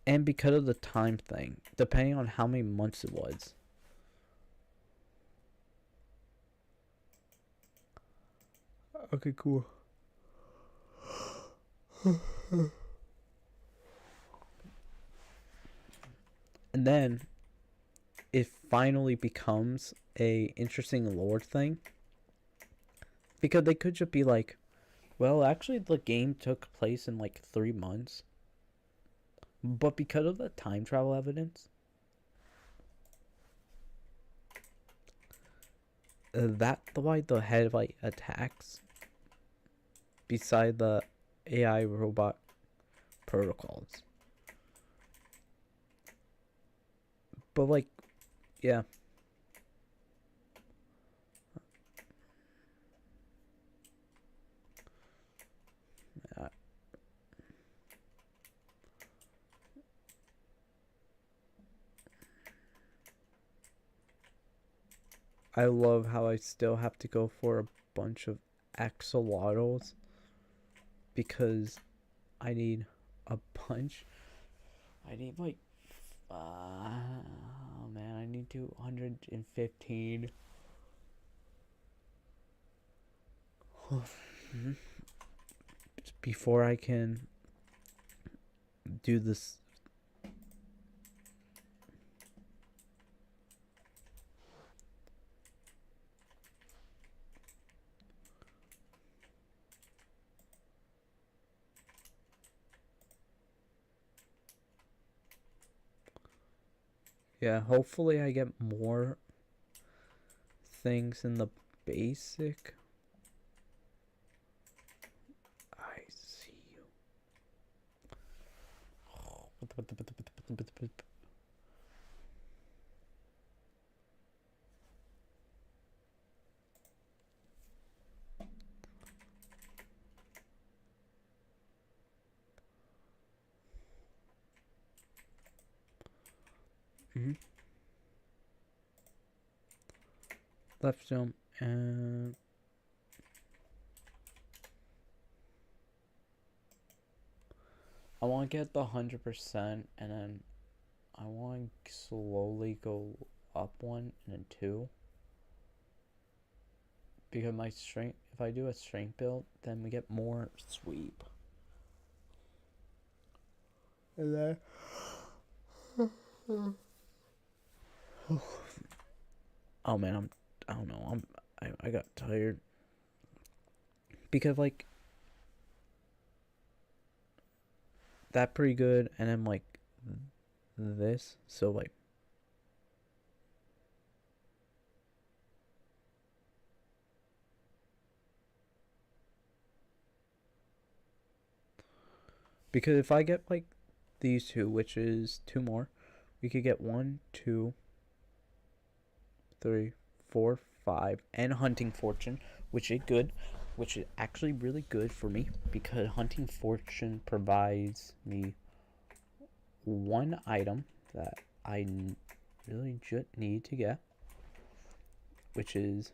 A: And because of the time thing, depending on how many months it was. Okay, cool. And then it finally becomes a interesting lore thing, because they could just be like, well, actually the game took place in, like, 3 months, but because of the time travel evidence, that's why the head, like, attacks beside the AI robot protocols. But, like, yeah. I love how I still have to go for a bunch of axolotls because I need a bunch. I need like, oh man, I need 215. Before I can do this. Yeah, hopefully I get more things in the basic. I see you. Mm-hmm. Left jump and I want to get the 100% and then I want to slowly go up one and then two. Because my strength, if I do a strength build, then we get more sweep. And then oh man, I don't know. I got tired because like that pretty good, and then like this, so like because if I get like these two, which is two more, we could get 1, 2, 3, 4, 5, and hunting fortune, which is good, which is actually really good for me because hunting fortune provides me one item that I really just need to get, which is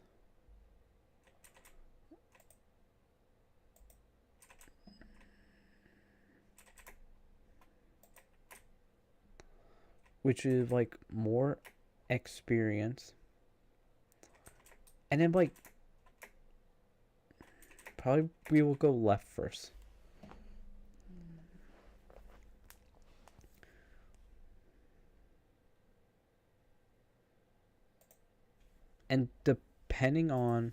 A: like more experience, and then like probably we will go left first. And depending on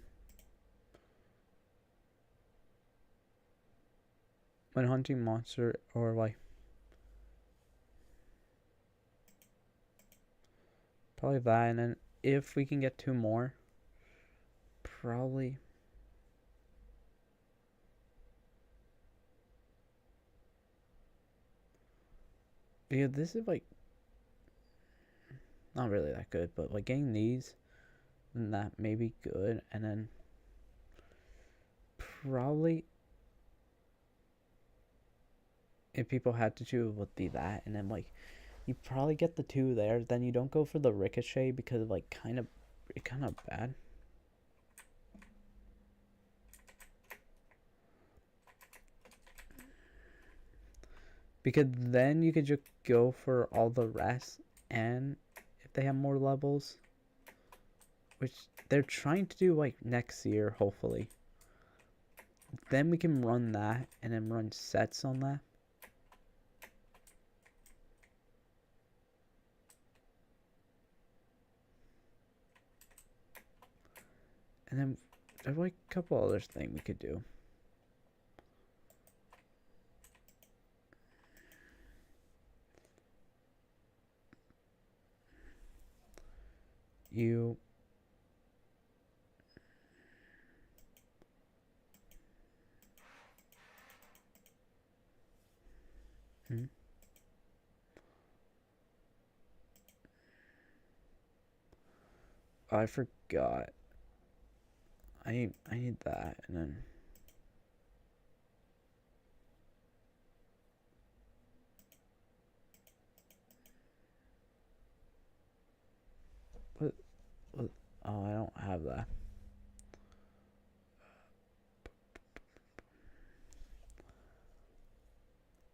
A: when hunting monster or like probably that, and then if we can get two more, probably yeah, this is like not really that good, but like getting these and that may be good, and then probably if people had to choose would be that, and then like you probably get the two there, then you don't go for the ricochet because like kind of bad. Because then you could just go for all the rest, and if they have more levels, which they're trying to do like next year, hopefully, then we can run that and then run sets on that. And then there's like a couple other things we could do. You hmm? I forgot. I need that, and then what Oh, I don't have that.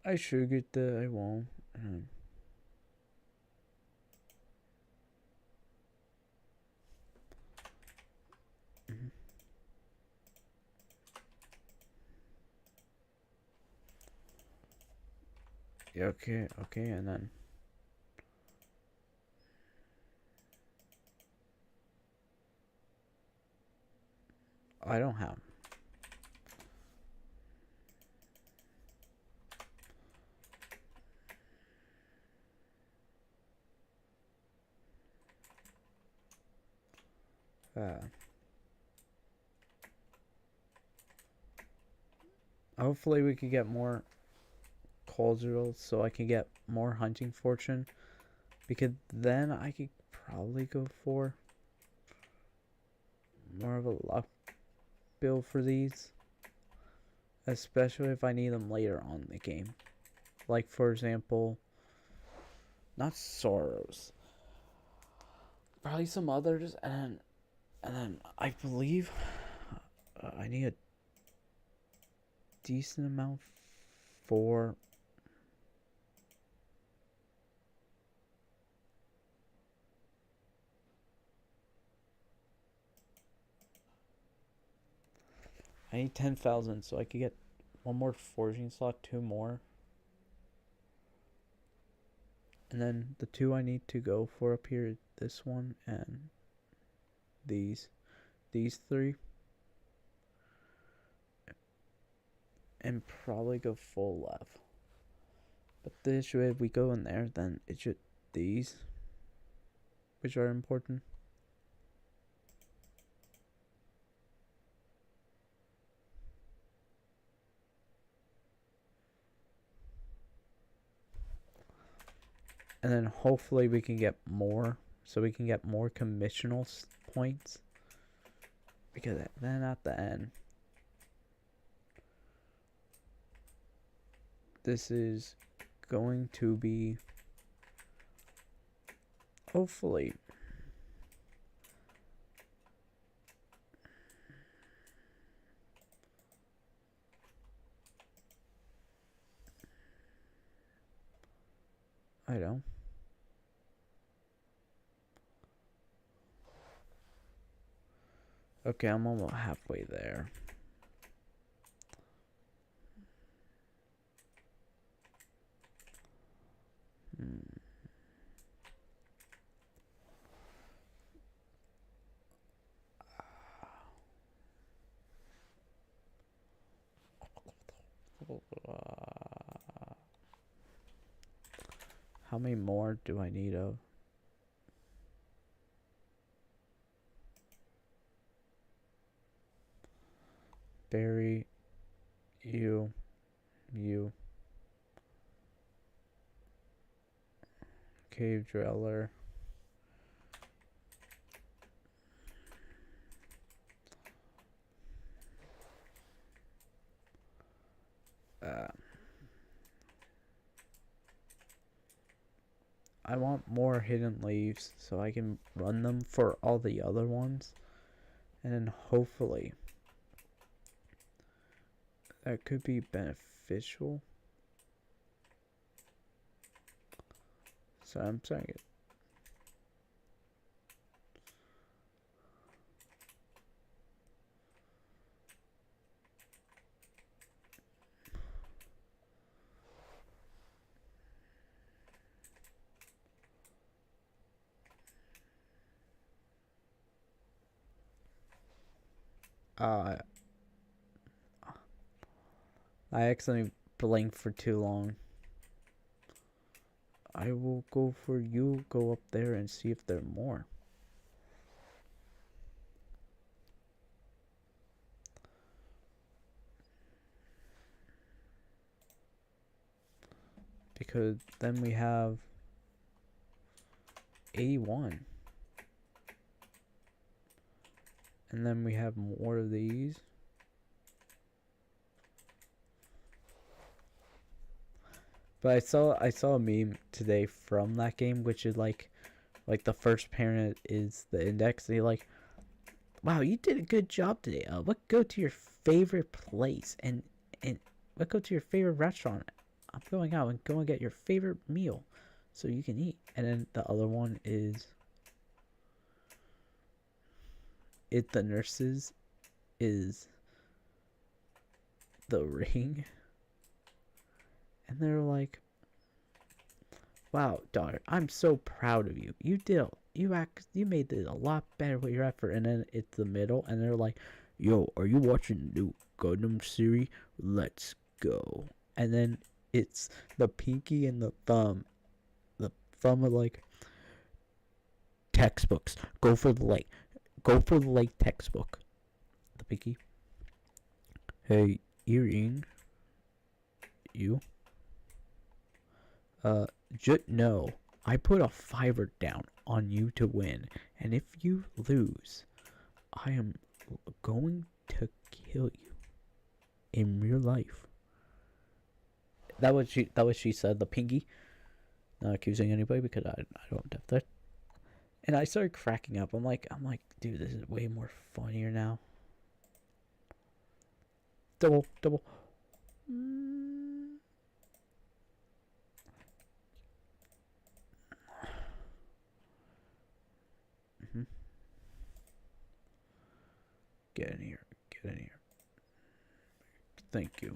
A: I should get the. I won't. Yeah, okay, and then I don't have. Hopefully we could get more cauldrons so I can get more hunting fortune, because then I could probably go for more of a luck build for these, especially if I need them later on in the game. Like, for example, not sorrows, probably some others, and then I believe I need a decent amount for I need 10,000 so I could get one more forging slot, 2 more. And then the 2 I need to go for up here, this one and these 3. And probably go full left. But the issue is, if we go in there, then it should, these, which are important. And then hopefully we can get more, so we can get more commissional points. Because then at the end, this is going to be, hopefully, I don't. Okay, I'm almost halfway there. How many more do I need of? Berry, you, cave dweller. I want more hidden leaves so I can run them for all the other ones, and then hopefully that could be beneficial. So I'm saying it. I accidentally blinked for too long. I will go for you, go up there and see if there are more. Because then we have 81. And then we have more of these. But I saw a meme today from that game, which is like the first parent is the index. And he like, Wow, you did a good job today. Let's go to your favorite place and let's go to your favorite restaurant. I'm going out and go and get your favorite meal so you can eat. And then the other one is the nurses is the ring. And they're like, wow, daughter, I'm so proud of you. You made it a lot better with your effort. And then it's the middle, and they're like, yo, are you watching the new Gundam series? Let's go. And then it's the pinky and the thumb. The thumb are like, textbooks. Go for the lake. Go for the lake textbook. The pinky. Hey, earring. You. No. I put a $5 down on you to win, and if you lose, I am going to kill you in real life. That was she said. The pinky. Not accusing anybody because I don't have that. And I started cracking up. I'm like, dude, this is way more funnier now. Double. Get in here. Thank you.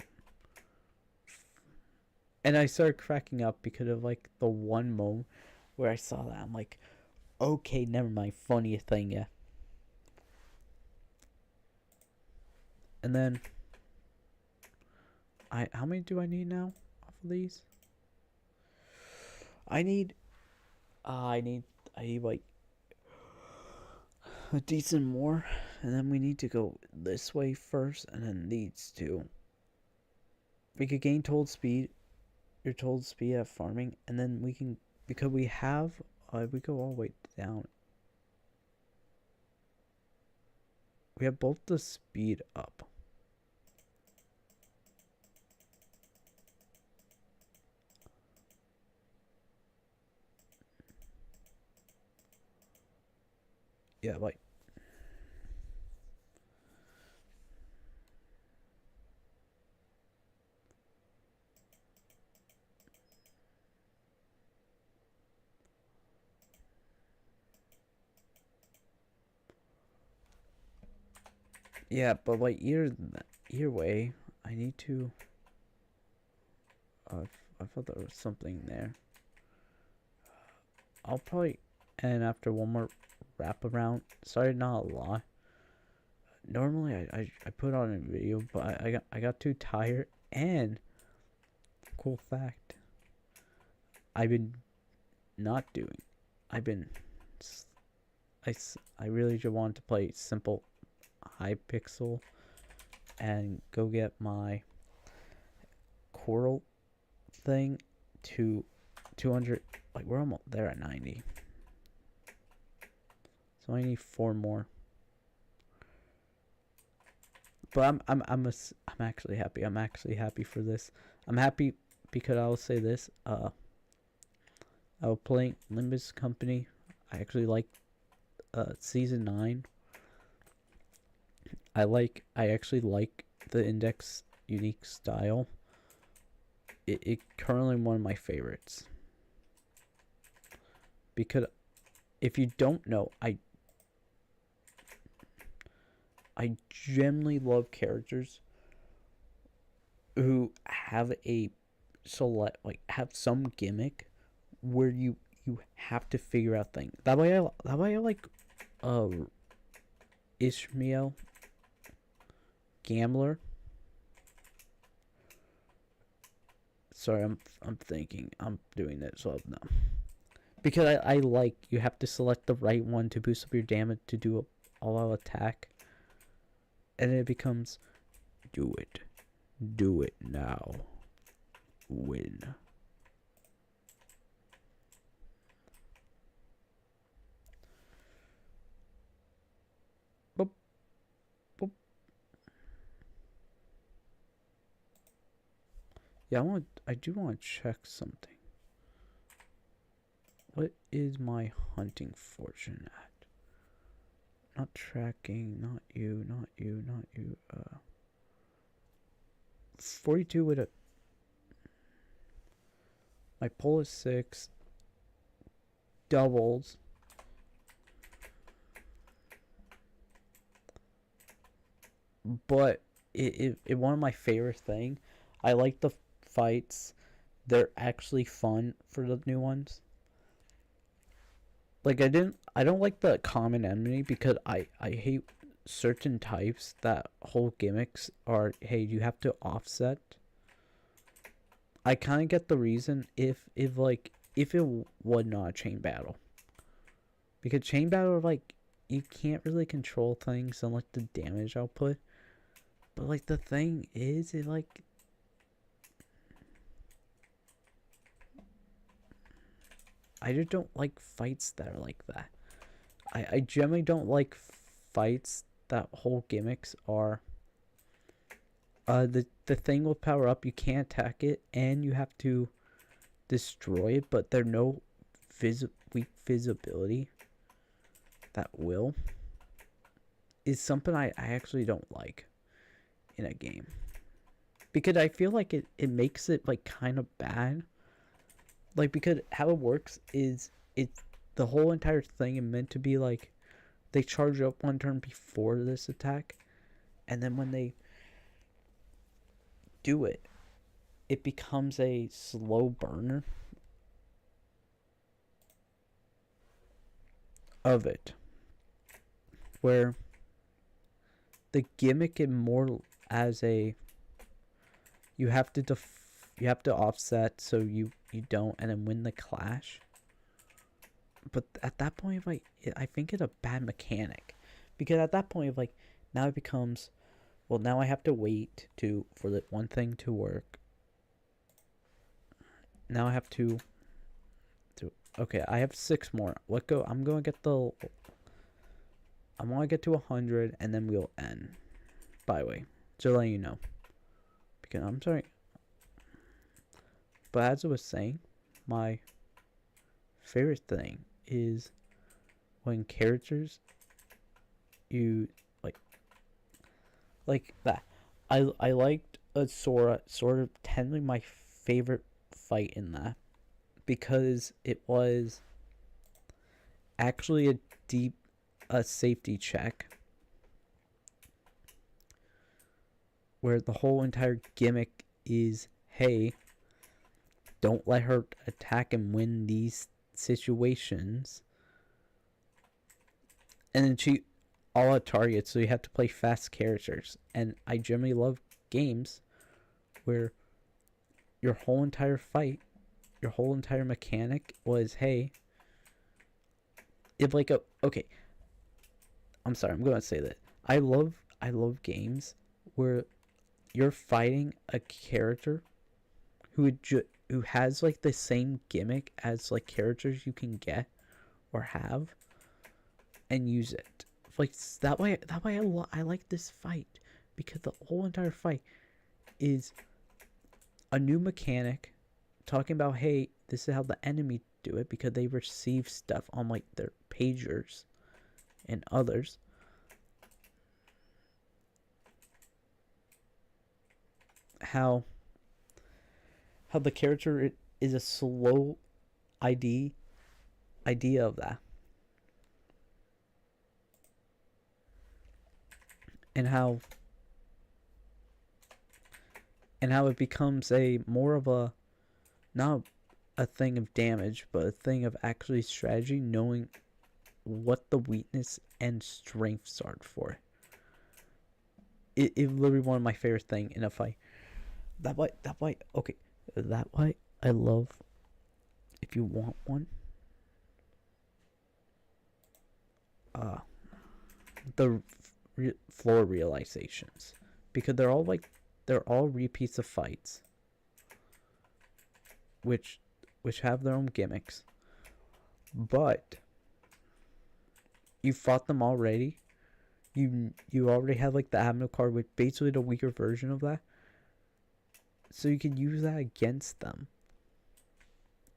A: And I started cracking up because of like the one moment where I saw that. I'm like, okay, never mind. Funniest thing, yeah. And then how many do I need now off of these? I need like a decent more, and then we need to go this way first, and then these two. We could gain your told speed at farming, and then we can, because we have, we go all the way down. We have both the speed up. Yeah, like. Yeah, but like either way, I need to. I thought there was something there. I'll probably end after one more wrap around. Sorry, not a lot. Normally I put on a video, but I got too tired. And cool fact, I've been not doing. I've been. I really just wanted to play simple Hypixel and go get my coral thing to 200. Like, we're almost there at 90. So I need 4 more. But I'm actually happy. I'm actually happy for this. I'm happy because I will say this. I was playing Limbus Company. I actually like season 9. I actually like the index unique style. It currently one of my favorites. Because if you don't know, I generally love characters who have have some gimmick where you have to figure out things. That way I like Ishmael Gambler. Sorry, I'm thinking. I'm doing it so no. Because I like you have to select the right one to boost up your damage to do a all-out attack. And it becomes do it now, win. Boop, boop. Yeah, I do want to check something. What is my hunting fortune at? not tracking, not you, not you, not you. 42 with a. My pull is 6. Doubles. But it one of my favorite thing. I like the fights. They're actually fun for the new ones. Like I don't like the common enemy because I hate certain types that whole gimmicks are, hey, you have to offset. I kind of get the reason if it was not a chain battle. Because chain battle, like, you can't really control things on like the damage output. But like the thing is, it like I just don't like fights that are like that. I generally don't like fights that whole gimmicks are the thing will power up, you can't attack it, and you have to destroy it, but there's no weak visibility that will is something I actually don't like in a game. Because I feel like it makes it like kind of bad. Like, because how it works is the whole entire thing is meant to be like they charge up one turn before this attack, and then when they do it, it becomes a slow burner of it, where the gimmick is more as a you have to offset so you don't and then win the clash. But at that point, like, I think it's a bad mechanic, because at that point, like, now it becomes, well, now I have to wait for the one thing to work. Now I have to okay, I have 6 more. I'm going to get to 100 and then we'll end. By the way, just letting you know. Because I'm sorry. But as I was saying, my favorite thing is when characters you like that. I liked a sort of technically my favorite fight in that, because it was actually a safety check where the whole entire gimmick is, hey, don't let her attack and win these situations. And then she all at targets, so you have to play fast characters. And I generally love games where your whole entire fight, your whole entire mechanic was, hey, if like okay, I'm sorry, I'm gonna say that I love games where you're fighting a character who has like the same gimmick as like characters you can get or have, and use it. Like that way I like this fight, because the whole entire fight is a new mechanic talking about, hey, this is how the enemy do it, because they receive stuff on like their pagers and others. How the character is a slow idea of that, and how it becomes a more of a, not a thing of damage, but a thing of actually strategy, knowing what the weakness and strengths are for it. It literally one of my favorite thing in a fight. That why I love, if you want one, the floor realizations, because they're all repeats of fights, which have their own gimmicks, but you fought them already. You already have like the Admiral card, with basically the weaker version of that, so you can use that against them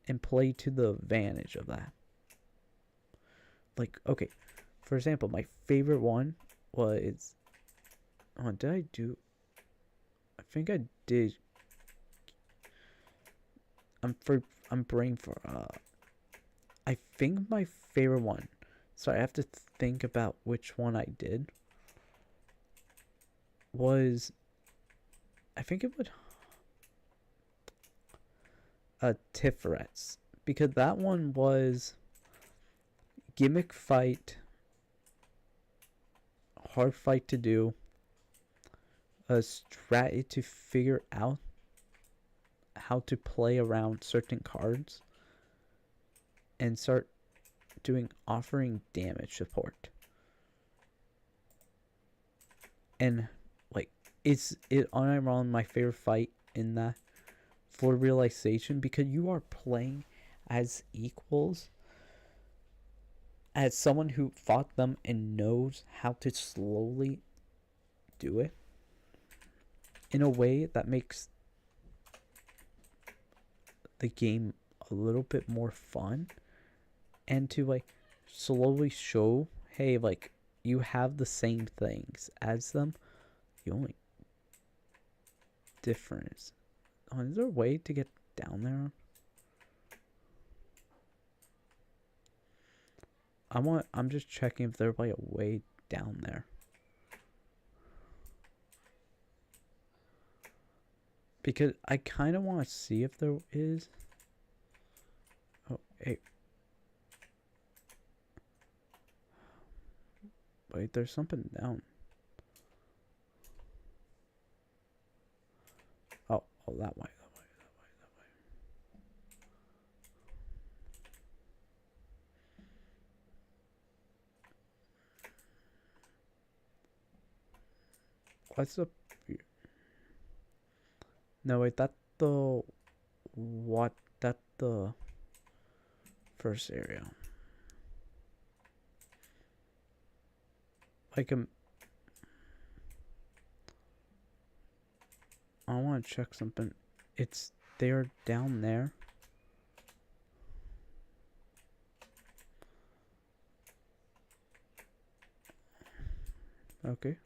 A: and play to the advantage of that. Like, okay, for example, my favorite one was, oh, did I do, I think I did, I'm brain for, I think my favorite one, so I have to think about which one I did, was, I think it would, Tifferets, because that one was gimmick fight, hard fight to do, a strategy to figure out how to play around certain cards, and start offering damage support. And like, it's unironically my favorite fight in that, for realization, because you are playing as equals, as someone who fought them and knows how to slowly do it in a way that makes the game a little bit more fun, and to like slowly show, hey, like, you have the same things as them, the only difference, oh, is there a way to get down there? I'm just checking if there's like a way down there, because I kind of want to see if there is. Oh, hey. Wait, there's something down. Oh, that way. What's up here? No, wait, that's the, what, that's the first area. Like, I want to check something. It's, they're down there. Okay.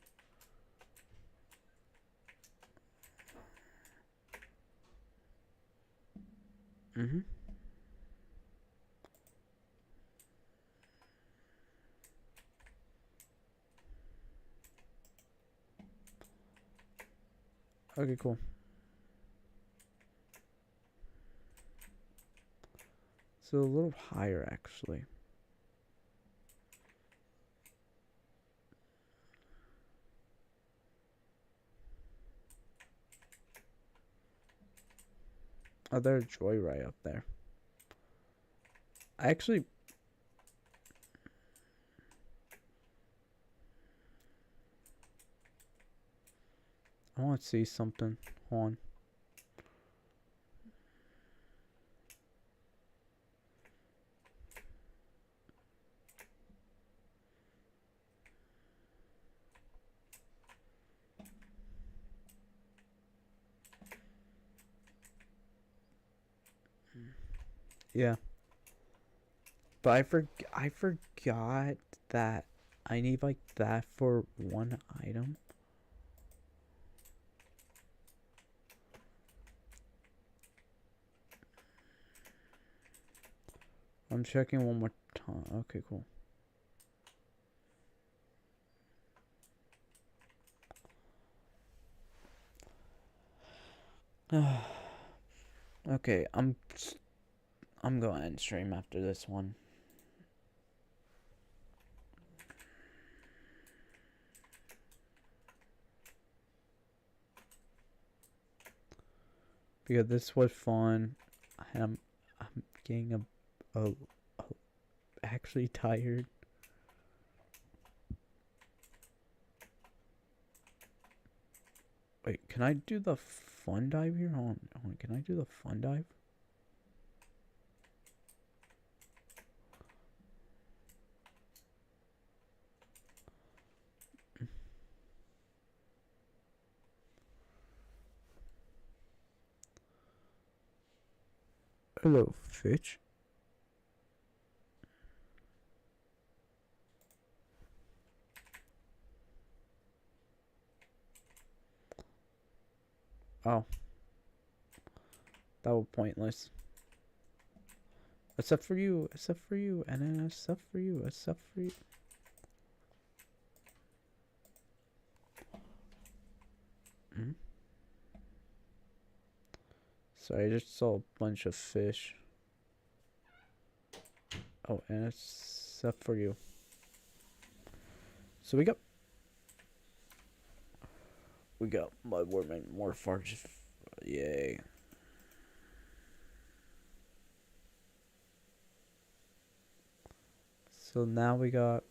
A: Okay, cool. So a little higher, actually. Oh, there's Joyride up there. I actually, I want to see something. Hold on. Yeah. But I forgot that I need like that for one item. I'm checking one more time. Okay, cool. Okay, I'm going to end stream after this one. Because this was fun. I'm getting actually tired. Wait, can I do the fun dive here? Hold on, can I do the fun dive? Hello, Fitch. Oh. That was pointless. Except for you, and then except for you. Hmm? Sorry, I just saw a bunch of fish. Oh, and except for you. So we got mudworm and more farts. Yay. So now we got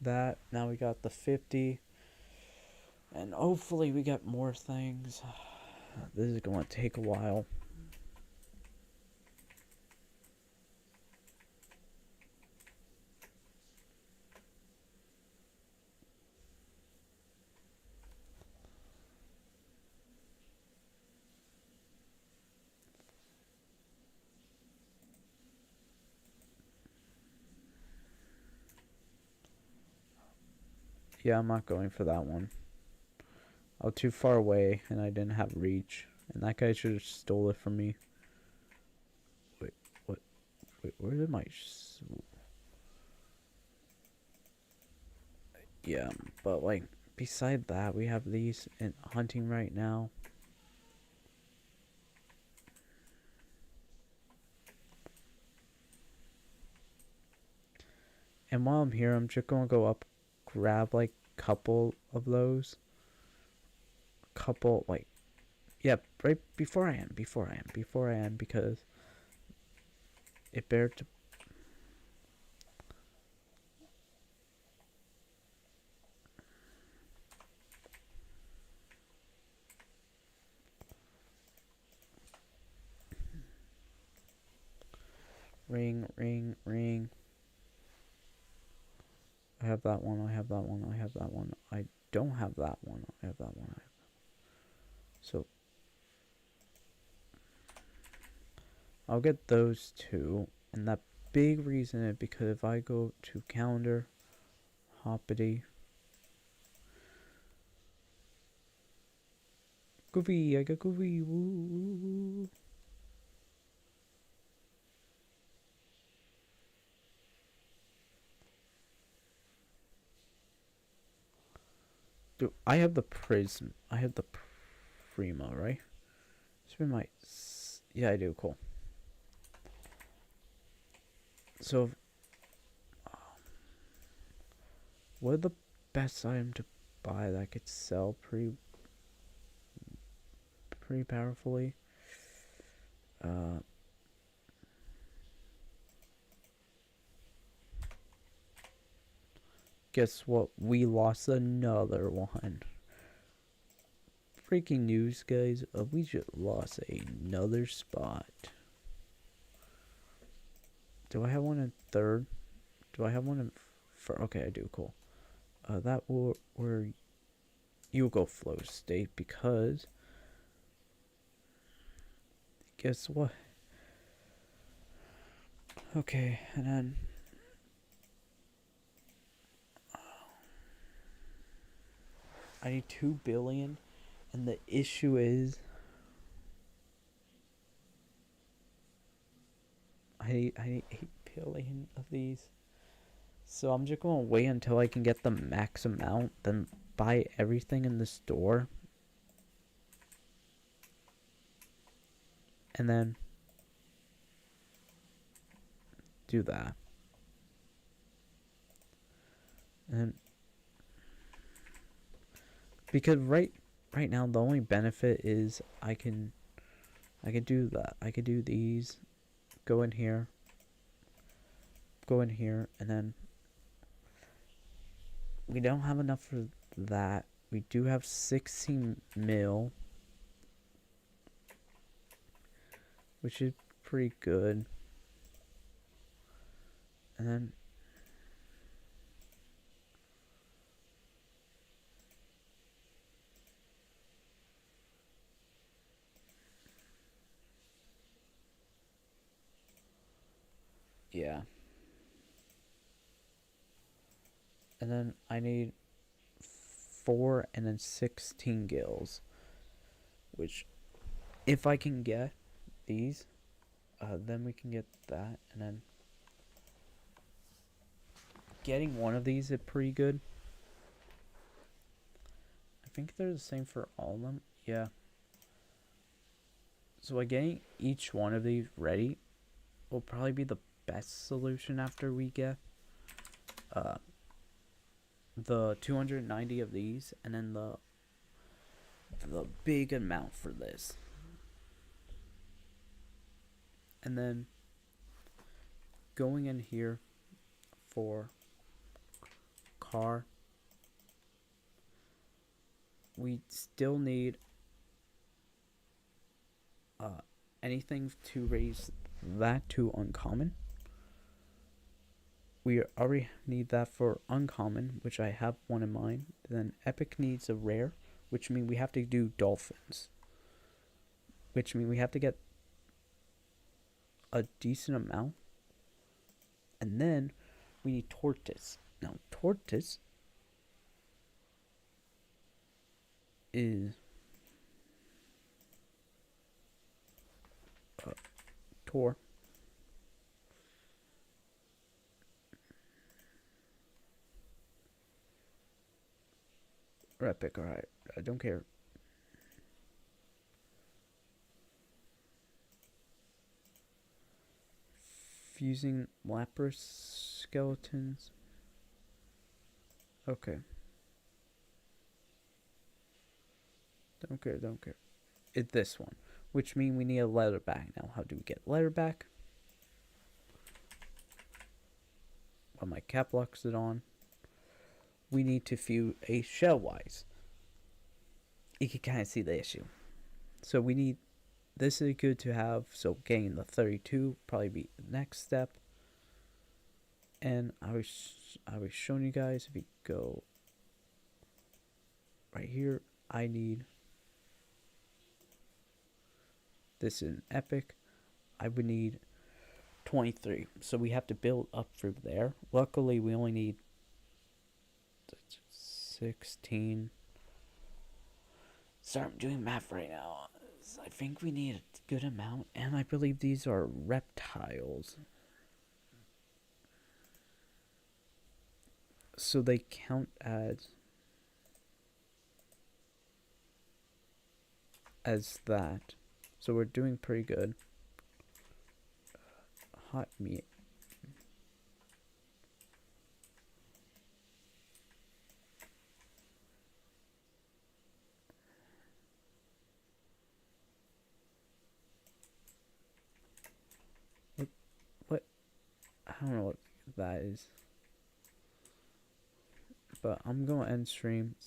A: that. Now we got the 50. And hopefully we get more things. This is going to take a while. Yeah, I'm not going for that one. I was too far away and I didn't have reach. And that guy should have stole it from me. Wait, what? Wait, where did my... Yeah, but like, beside that, we have these in hunting right now. And while I'm here, I'm just gonna go up, grab like a couple of those. Couple, like, yeah, right before I am, because it better to. Ring, ring, ring. I have that one, I have that one, I have that one. I don't have that one, I have that one. So, I'll get those two. And that big reason is because if I go to calendar, hoppity. Goofy, I got Goofy, woo. Dude, I have the prism. I have the Prima, right? This my... Yeah, I do. Cool. So, what are the best item to buy that I could sell pretty powerfully? Guess what? We lost another one. Breaking news, guys. We just lost another spot. Do I have one in third? Do I have one in first? Okay, I do. Cool. That will where you go flow state, because guess what? Okay, and then I need 2 billion, and the issue is I need 8 billion of these. So I'm just gonna wait until I can get the max amount, then buy everything in the store. And then do that. And because right now the only benefit is I can do that. I could do these, go in here, and then we don't have enough for that. We do have 16 mil, which is pretty good. And then yeah. And then I need 4 and then 16 gills, which if I can get these, then we can get that, and then getting one of these is pretty good. I think they're the same for all of them. Yeah. So like getting each one of these ready will probably be the best solution after we get the 290 of these, and then the big amount for this. And then going in here for car, we still need anything to raise that to uncommon. We already need that for uncommon, which I have one in mind. Then epic needs a rare, which means we have to do dolphins, which means we have to get a decent amount. And then we need tortoise. Now tortoise is tor. Or epic, alright. I don't care. Fusing lapras skeletons. Okay. Don't care, don't care. It's this one, which means we need a leatherback. Now, how do we get leatherback? Well, my cap locks it on. We need to fuse a shellwise. You can kind of see the issue. So we need, this is good to have, so getting the 32 probably be the next step. And I was showing you guys, if you go right here, I need this in epic. I would need 23, so we have to build up from there. Luckily we only need 16. Sorry, I'm doing math right now. I think we need a good amount, and I believe these are reptiles, so they count as that. So we're doing pretty good. Hot meat. What? I don't know what that is. But I'm going to end stream.